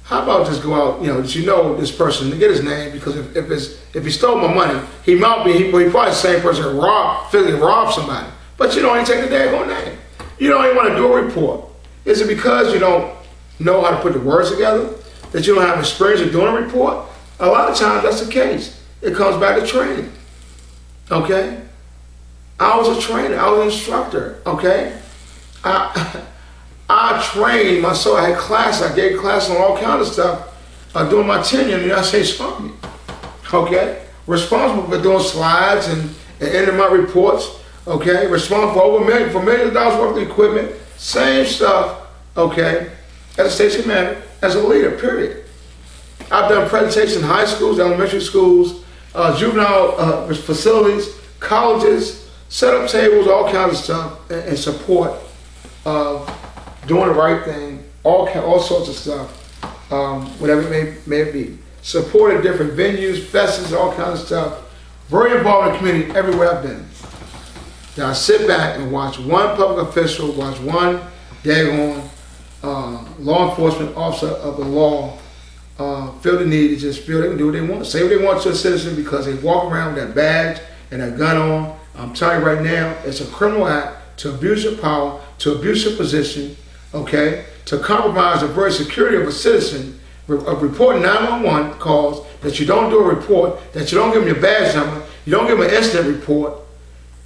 how about just go out, that you know this person, to get his name, because if he stole my money, he probably the same person that physically robbed somebody. But you don't even take the daggone name. You don't even want to do a report. Is it because you don't know how to put the words together? That you don't have experience in doing a report? A lot of times that's the case. It comes back to training. Okay? I was a trainer. I was an instructor. Okay? I trained myself. I had class. I gave classes on all kinds of stuff during my tenure in the United States Army. Okay? Responsible for doing slides and ending my reports. Okay? Responsible for millions of dollars worth of equipment. Same stuff. Okay? As a station commander, as a leader, period. I've done presentations in high schools, elementary schools, juvenile facilities, colleges, set up tables, all kinds of stuff in support of doing the right thing, all sorts of stuff, whatever it may be. Supported different venues, festivals, all kinds of stuff. Very involved in the community everywhere I've been. Now I sit back and watch one public official, watch one daggone law enforcement officer of the law feel the need to just feel they can do what they want, say what they want to a citizen because they walk around with that badge and that gun on. I'm telling you right now, it's a criminal act to abuse your power, to abuse your position, okay, to compromise the very security of a citizen, of reporting 911 calls, that you don't do a report, that you don't give them your badge number, you don't give them an incident report,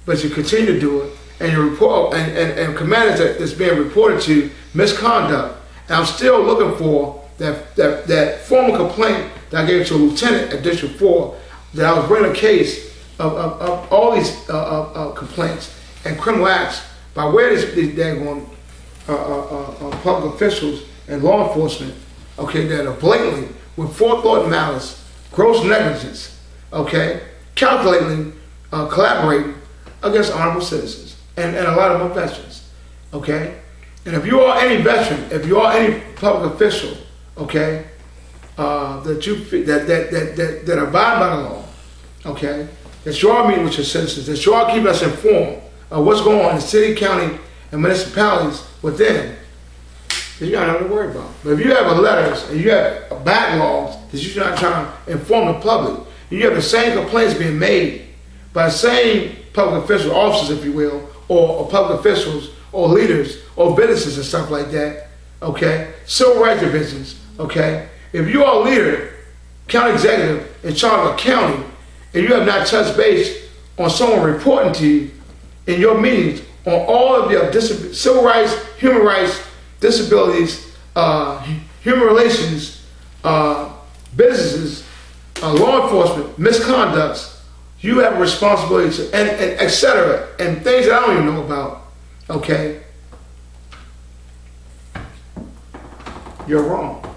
but you continue to do it, and you report, and commanders that's being reported to misconduct. And I'm still looking for that formal complaint that I gave to a lieutenant at District 4, that I was bringing a case of all these complaints and criminal acts by where these daggone public officials and law enforcement, okay, that are blatantly, with forethought and malice, gross negligence, okay, calculating, collaborating against honorable citizens and a lot of them are veterans, okay? And if you are any veteran, if you are any public official, okay, that abide by the law, okay, that you are meeting with your citizens, that you are keeping us informed of what's going on in the city, county, and municipalities within, then you got nothing to worry about. But if you have letters and you have backlogs that you're not trying to inform the public, you have the same complaints being made by the same public officials, officers, if you will, or public officials, or leaders, or businesses and stuff like that, okay? Civil rights divisions, okay? If you are a leader, county executive in charge of a county, and you have not touched base on someone reporting to you in your meetings on all of your civil rights, human rights, disabilities, human relations, businesses, law enforcement, misconducts, you have a responsibility to, and et cetera, and things that I don't even know about, okay? You're wrong.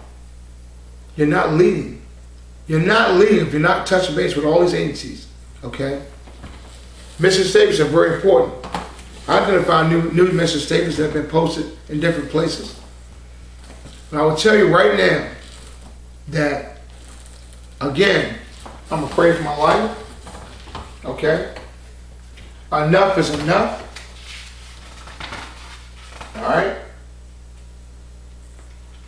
You're not leading. You're not leading if you're not touching base with all these agencies, okay? Mission statements are very important. I identify new mission statements that have been posted in different places. And I will tell you right now that, again, I'm afraid for my life, okay? Enough is enough, all right?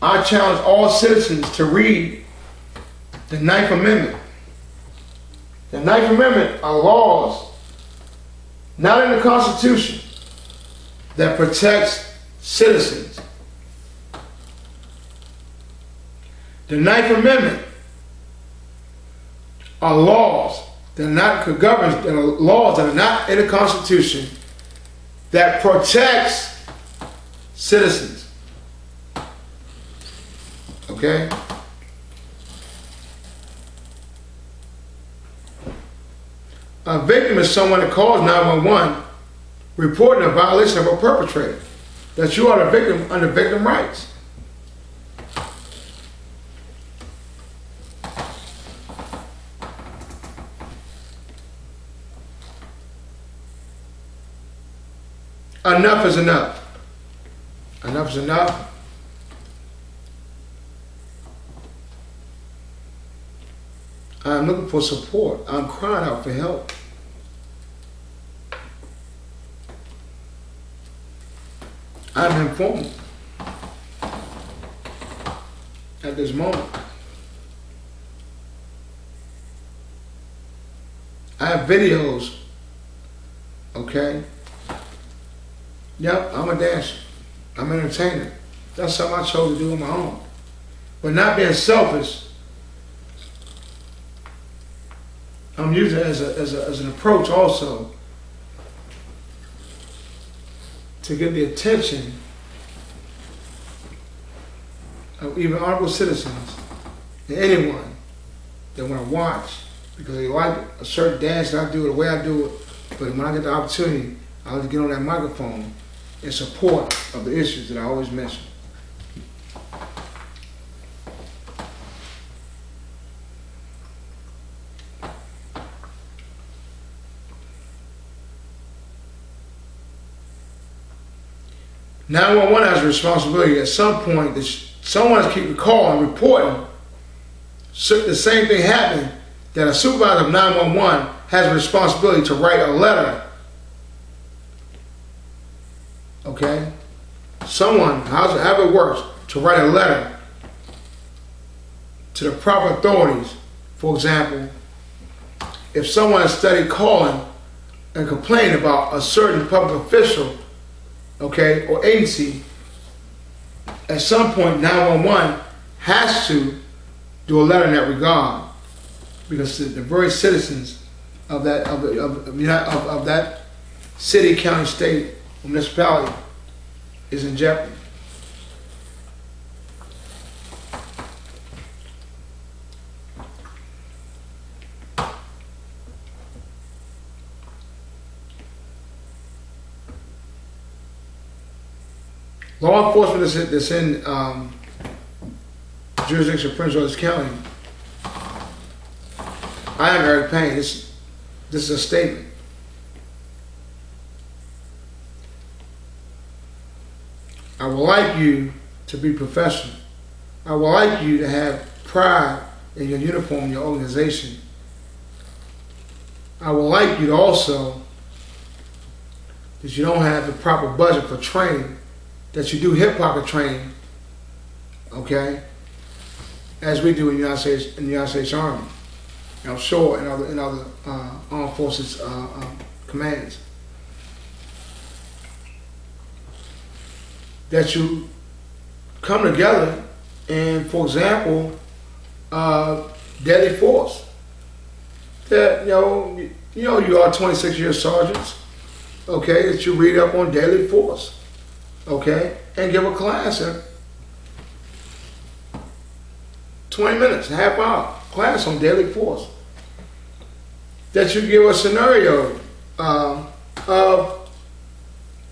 I challenge all citizens to read the Ninth Amendment. The Ninth Amendment are laws, not in the Constitution, that protects citizens. The Ninth Amendment are laws that are not governed, that are laws that are not in the Constitution that protects citizens. Okay? A victim is someone that calls 911 reporting a violation of a perpetrator. That you are the victim under victim rights. Enough is enough. Enough is enough. I'm looking for support. I'm crying out for help. I'm informed at this moment. I have videos, okay? Yep, I'm a dancer. I'm an entertainer. That's something I chose to do on my own. But not being selfish, I'm using it as an approach also to get the attention of even honorable citizens and anyone that want to watch because they like a certain dance that I do, the way I do it. But when I get the opportunity, I'll just get on that microphone in support of the issues that I always mention. (911) has a responsibility at some point that someone has to keep the call and reporting. So the same thing happened, that a supervisor of 911 has a responsibility to write a letter. Okay? Someone, however it works, to write a letter to the proper authorities. For example, if someone has studied calling and complained about a certain public official, okay, or agency, at some point 911 has to do a letter in that regard because the very citizens of that of that city, county, state, or municipality is in jeopardy. Law enforcement that's in jurisdiction of Prince George's County. I am Eric Payne. This is a statement. I would like you to be professional. I would like you to have pride in your uniform and your organization. I would like you to also, that you don't have the proper budget for training, that you do hip hop training, okay, as we do in the United States Army, and I'm sure in other armed forces commands, that you come together and, for example, deadly force. That you are 26-year sergeants, okay, that you read up on deadly force. Okay, and give a class in 20 minutes, a half hour class on deadly force. That you give a scenario of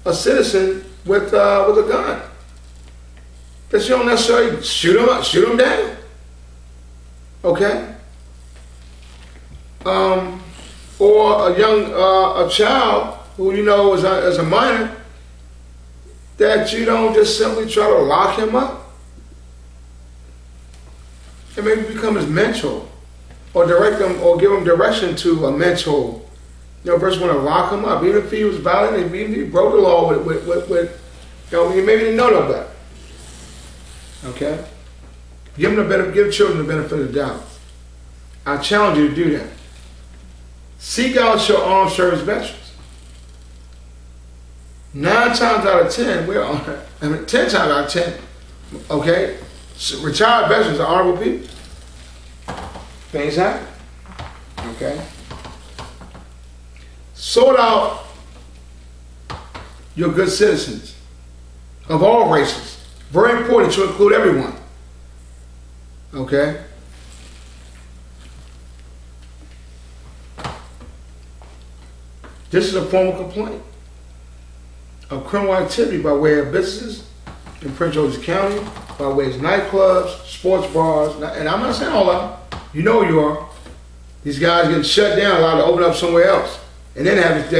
a citizen with a gun. That you don't necessarily shoot him down. Okay, or a child who is a minor. That you don't just simply try to lock him up and maybe become his mentor or direct him or give him direction to a mentor. Versus want to lock him up, even if he was violent, even if he broke the law you maybe didn't know no better. Okay? Give children the benefit of the doubt. I challenge you to do that. Seek out your armed service veterans. 9 times out of 10, 10 times out of 10, okay, retired veterans are honorable people. Things happen, okay? Sort out your good citizens of all races. Very important to include everyone, okay? This is a formal complaint of criminal activity by way of businesses in Prince George's County, by way of nightclubs, sports bars, and I'm not saying all of them. You know you are. These guys getting shut down, allowed to open up somewhere else, and then have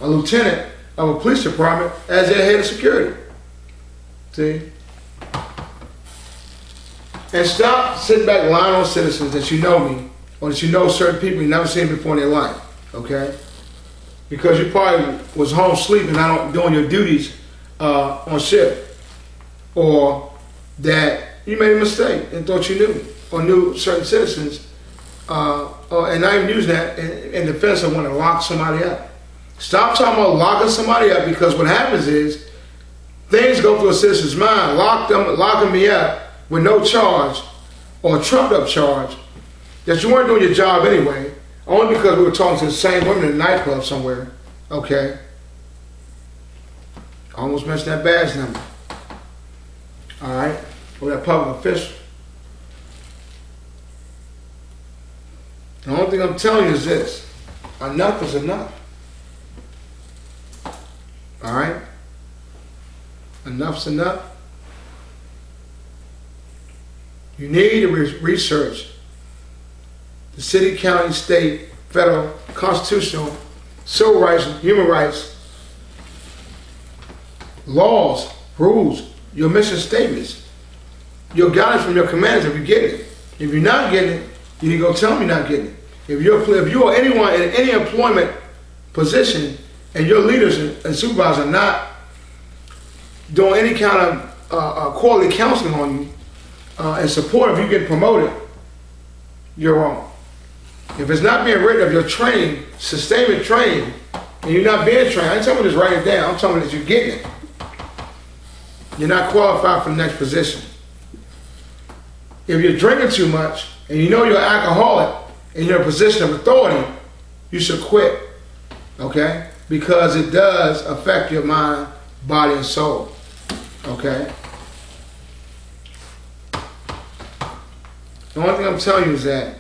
a lieutenant of a police department as their head of security. See? And stop sitting back lying on citizens that you know me, or that you know certain people you've never seen before in their life, okay? Because you probably was home sleeping, not doing your duties on shift, or that you made a mistake and thought you knew, or knew certain citizens, and not even using that in defense of wanting to lock somebody up. Stop talking about locking somebody up, because what happens is things go through a citizen's mind, locking me up with no charge or a trumped up charge that you weren't doing your job anyway, only because we were talking to the same women in a nightclub somewhere. Okay. I almost mentioned that badge number. Alright. Or that public official. The only thing I'm telling you is this. Enough is enough. Alright? Enough's enough. You need to research the city, county, state, federal, constitutional, civil rights, human rights, laws, rules, your mission statements, your guidance from your commanders if you get it. If you're not getting it, you need to go tell them you're not getting it. If you or anyone in any employment position and your leaders and supervisors are not doing any kind of quality counseling on you and support of you getting promoted, you're wrong. If it's not being written of your training, sustainment training, and you're not being trained, I ain't telling you just write it down, I'm telling you that you're getting it. You're not qualified for the next position. If you're drinking too much and you know you're an alcoholic and you're in a position of authority, you should quit, okay? Because it does affect your mind, body, and soul, okay? The only thing I'm telling you is that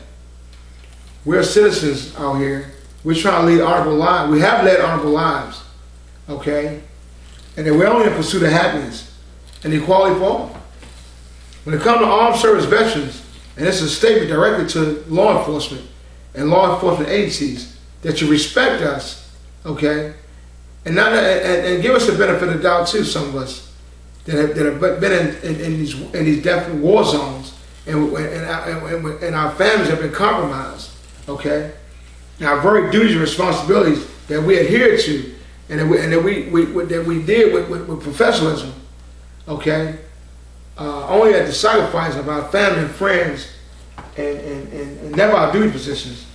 we're citizens out here. We're trying to lead honorable lives. We have led honorable lives, okay? And that we're only in pursuit of happiness and equality for all. When it comes to armed service veterans, and this is a statement directly to law enforcement and law enforcement agencies, that you respect us, okay? And give us the benefit of the doubt too, some of us that have been in these definite war zones, and our families have been compromised, okay? And our very duties and responsibilities that we adhere to, and that we did with professionalism, okay? Only at the sacrifice of our family and friends, and never our duty positions.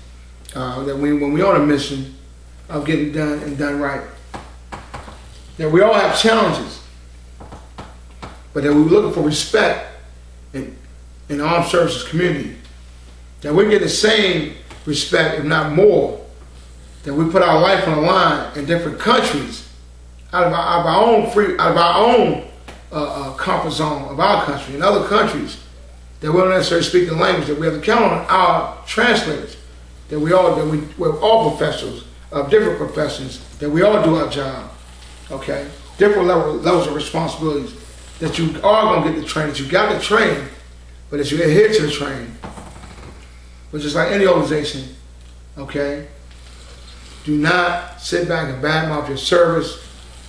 That when we're on a mission of getting done and done right, that we all have challenges, but that we're looking for respect in the armed services community. That we get the same respect, if not more, that we put our life on the line in different countries, out of our own comfort zone of our country, in other countries, that we don't necessarily speak the language, that we have to count on our translators, that we're all professionals of different professions, that we all do our job, okay? Different levels of responsibilities, that you are going to get the training, that you got the training, but that you adhere to the training. But just like any organization, okay? Do not sit back and badmouth your service,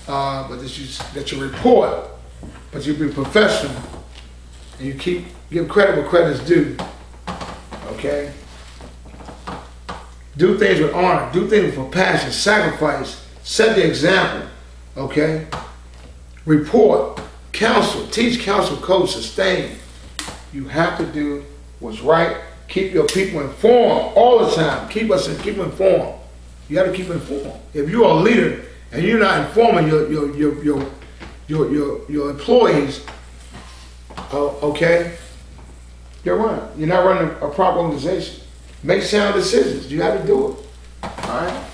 but that you report, but you be professional, and you give credit where credit is due, okay? Do things with honor, do things with passion, sacrifice, set the example, okay? Report, counsel, teach, counsel, coach, sustain. You have to do what's right. Keep your people informed all the time. Keep them informed. You got to keep informed. If you're a leader and you're not informing your employees, okay, you're not running a proper organization. Make sound decisions. You have to do it. All right?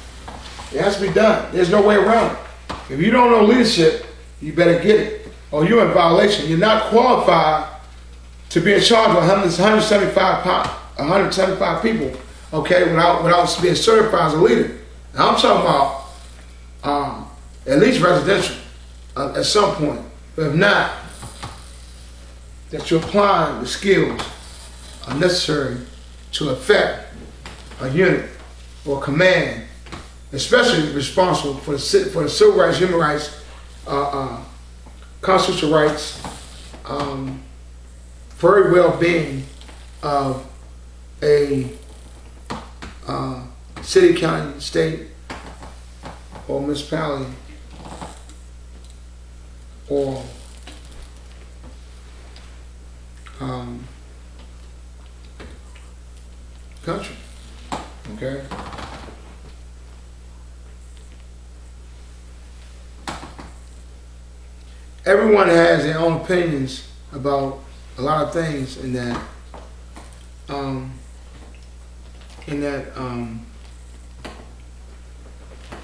It has to be done. There's no way around it. If you don't know leadership, you better get it, or you're in violation. You're not qualified to be in charge of 175 people, okay, without being certified as a leader. And I'm talking about at least residential at some point. But if not, that you're applying the skills necessary to affect a unit or command, especially responsible for the civil rights, human rights, constitutional rights, very well-being of a city, county, state, or municipality or country. Okay? Everyone has their own opinions about a lot of things in that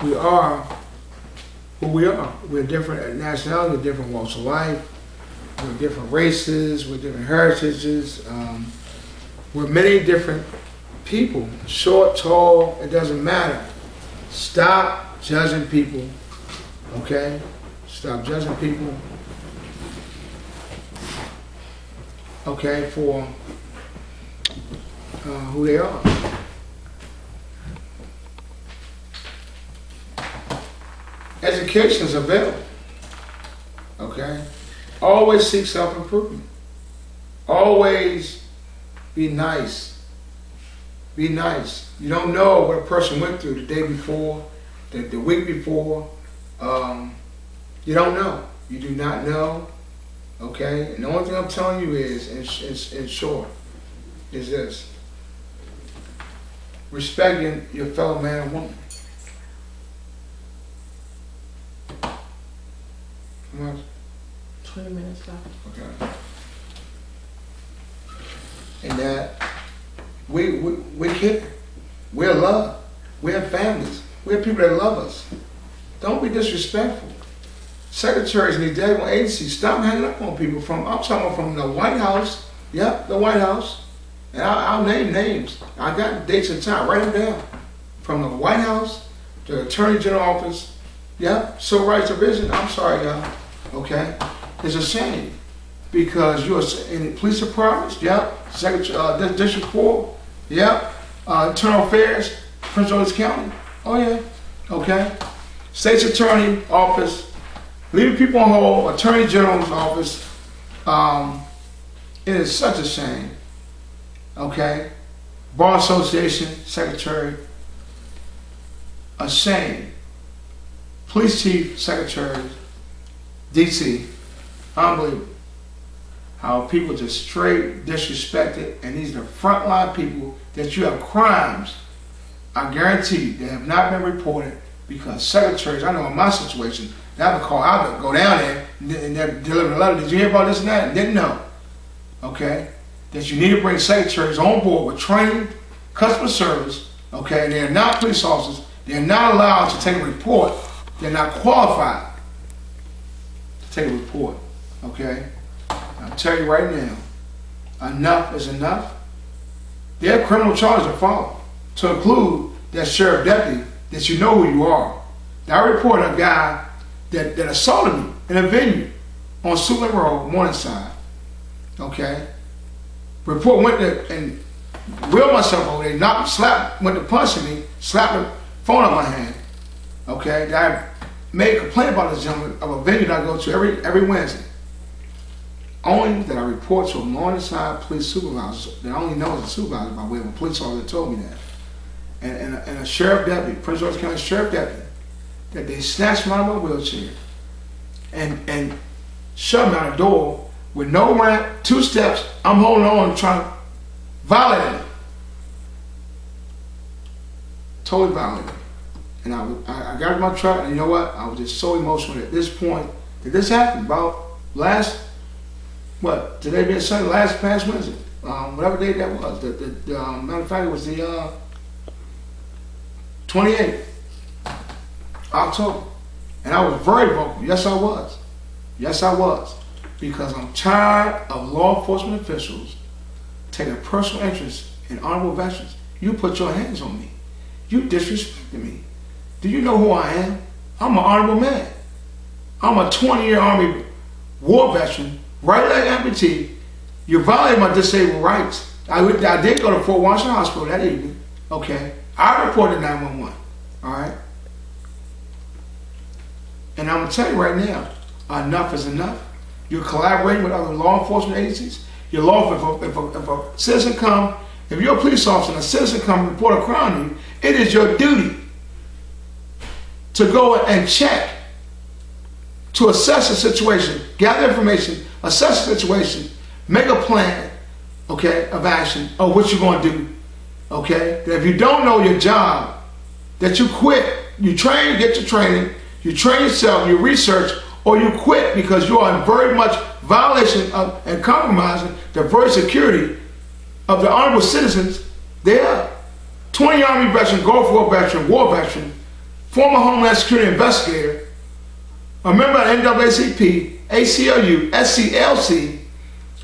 we are who we are. We're different nationalities, we're different walks of life, we're different races, we're different heritages, we're many different people, short, tall, it doesn't matter. Stop judging people, okay? Stop judging people, okay, for who they are. Education is available, okay? Always seek self-improvement. Always be nice. Be nice. You don't know what a person went through the day before, the week before. You don't know. You do not know, okay? And the only thing I'm telling you is, in short, is this. Respecting your fellow man and woman. How much? 20 minutes left. Okay. And that we care. We're loved. We have families. We have people that love us. Don't be disrespectful. Secretaries and these daggone agencies, stop hanging up on people I'm talking about from the White House. Yep, the White House. And I'll name names. I got dates and time. Write them down. From the White House to the Attorney General office. Yep, Civil Rights Division. I'm sorry, y'all. Okay? It's a shame. Because you're in police departments. Yep. District 4. Yep. Internal Affairs. Prince George's County. Oh, yeah. Okay? State's Attorney Office. Leaving people on hold. Attorney General's office. It is such a shame. Okay? Bar Association Secretary. A shame. Police Chief Secretary. DC. Unbelievable. How people just straight disrespected, and these are the frontline people that you have crimes, I guarantee you, that have not been reported because secretaries, I know in my situation, I have a call, I would go down there and deliver a letter. Did you hear about this and that? And didn't know. Okay? That you need to bring secretaries on board with training, customer service, okay? And they're not police officers. They're not allowed to take a report. They're not qualified to take a report, okay? I'll tell you right now, enough is enough. Their criminal charges are followed, to include that sheriff deputy that you know who you are. Now, I reported a guy that assaulted me in a venue on Suitland Road, Morningside. Okay? Report went there and wheeled myself over there, knocked, slapped, went to punching me, slapped the phone out of my hand. Okay? I made a complaint about this gentleman of a venue that I go to every Wednesday. Only that I report to a Morningside police supervisor that I only know as a supervisor by way of a police officer that told me that. And a sheriff deputy, Prince George's County sheriff deputy, that they snatched me out of my wheelchair and shoved me out the door with no ramp, 2 steps. I'm holding on trying to violate it. Totally violated it. And I got in my truck, and you know what? I was just so emotional at this point that this happened about today being Sunday, past Wednesday, whatever day that was. Matter of fact, it was the 28th October. And I was very vocal. Yes, I was. Yes, I was. Because I'm tired of law enforcement officials taking personal interest in honorable veterans. You put your hands on me. You disrespected me. Do you know who I am? I'm an honorable man. I'm a 20-year Army war veteran, right leg amputee. You violated my disabled rights. I did go to Fort Washington Hospital that evening. Okay. I reported 911. All right. And I'm going to tell you right now, enough is enough. You're collaborating with other law enforcement agencies. If a citizen come, if you're a police officer and a citizen come and report a crime to you, it is your duty to go and check to assess the situation, gather information, assess the situation, make a plan, okay, of action, of what you're going to do, okay? That if you don't know your job, that you quit. You train, get your training, you train yourself, you research, or you quit because you are in very much violation of and compromising the very security of the honorable citizens there. 20 Army veteran, Gulf War veteran, former Homeland Security investigator, a member of NAACP, ACLU, SCLC,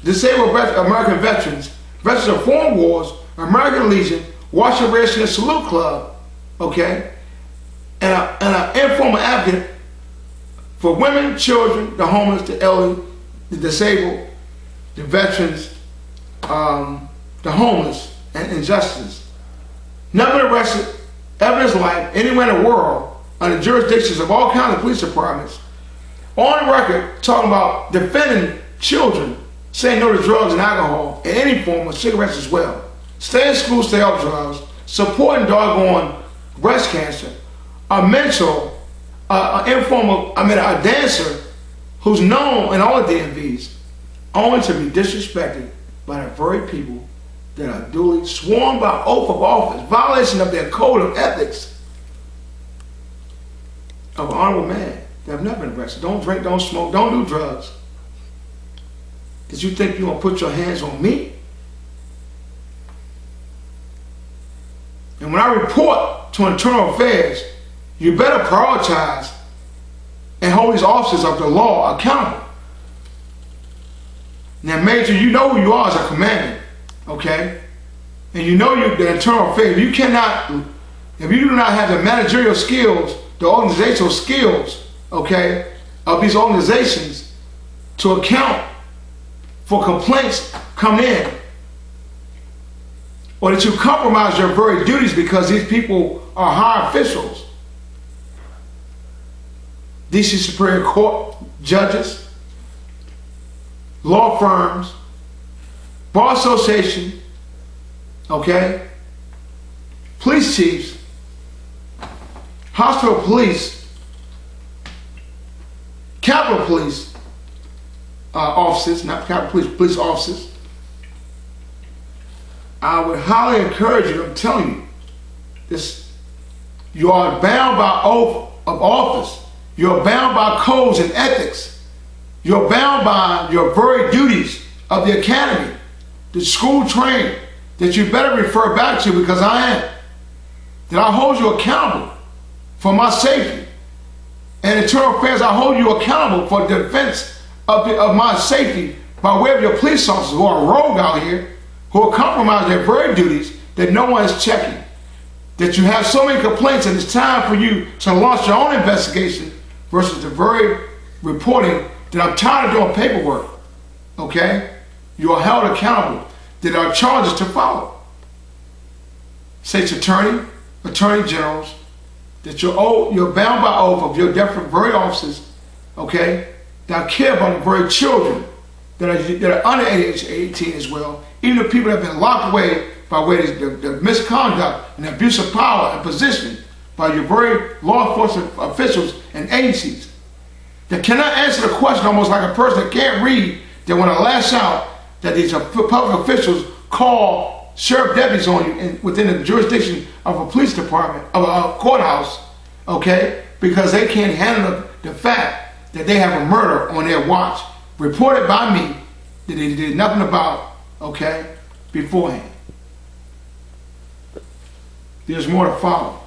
Disabled American Veterans, Veterans of Foreign Wars, American Legion, Washington Redskins Salute Club, okay, and an informal advocate for women, children, the homeless, the elderly, the disabled, the veterans, the homeless, and injustice. Never been arrested ever in his life anywhere in the world under jurisdictions of all kinds of police departments. On record, talking about defending children, saying no to drugs and alcohol in any form, of cigarettes as well. Stay in school, stay off drugs, supporting doggone breast cancer, a mentor, a dancer who's known in all the DMVs, only to be disrespected by the very people that are duly sworn by oath of office, violation of their code of ethics of an honorable man that have never been arrested. Don't drink, don't smoke, don't do drugs. Did you think you're going to put your hands on me? And when I report to Internal Affairs, you better prioritize and hold these officers of the law accountable. Now, Major, you know who you are as a commander, okay? And you know the Internal Affairs. If you do not have the managerial skills, the organizational skills, okay, of these organizations to account for complaints coming in, or that you compromise your very duties because these people are high officials, DC Superior Court judges, law firms, bar association, okay, police chiefs, hospital police, Capitol Police officers, not Capitol Police, police officers. I would highly encourage you, I'm telling you, this, you are bound by oath of office. You're bound by codes and ethics. You're bound by your very duties of the academy, the school training that you better refer back to, because I am. That I hold you accountable for my safety. And Internal Affairs, I hold you accountable for the defense of my safety by way of your police officers who are rogue out here, who are compromising their very duties that no one is checking. That you have so many complaints and it's time for you to launch your own investigation versus the very reporting that I'm tired of doing paperwork, okay? You are held accountable. There are charges to follow. State's attorney, attorney generals, that you're bound by oath of your different very officers, okay, that care about the very children that are under age 18 as well, even the people that have been locked away by way of the misconduct and abuse of power and position by your very law enforcement officials and agencies that cannot answer the question, almost like a person that can't read, that when I lash out, that these public officials call sheriff deputies on you within the jurisdiction of a police department, of a courthouse, okay, because they can't handle the fact that they have a murder on their watch, reported by me, that they did nothing about, okay, beforehand. There's more to follow.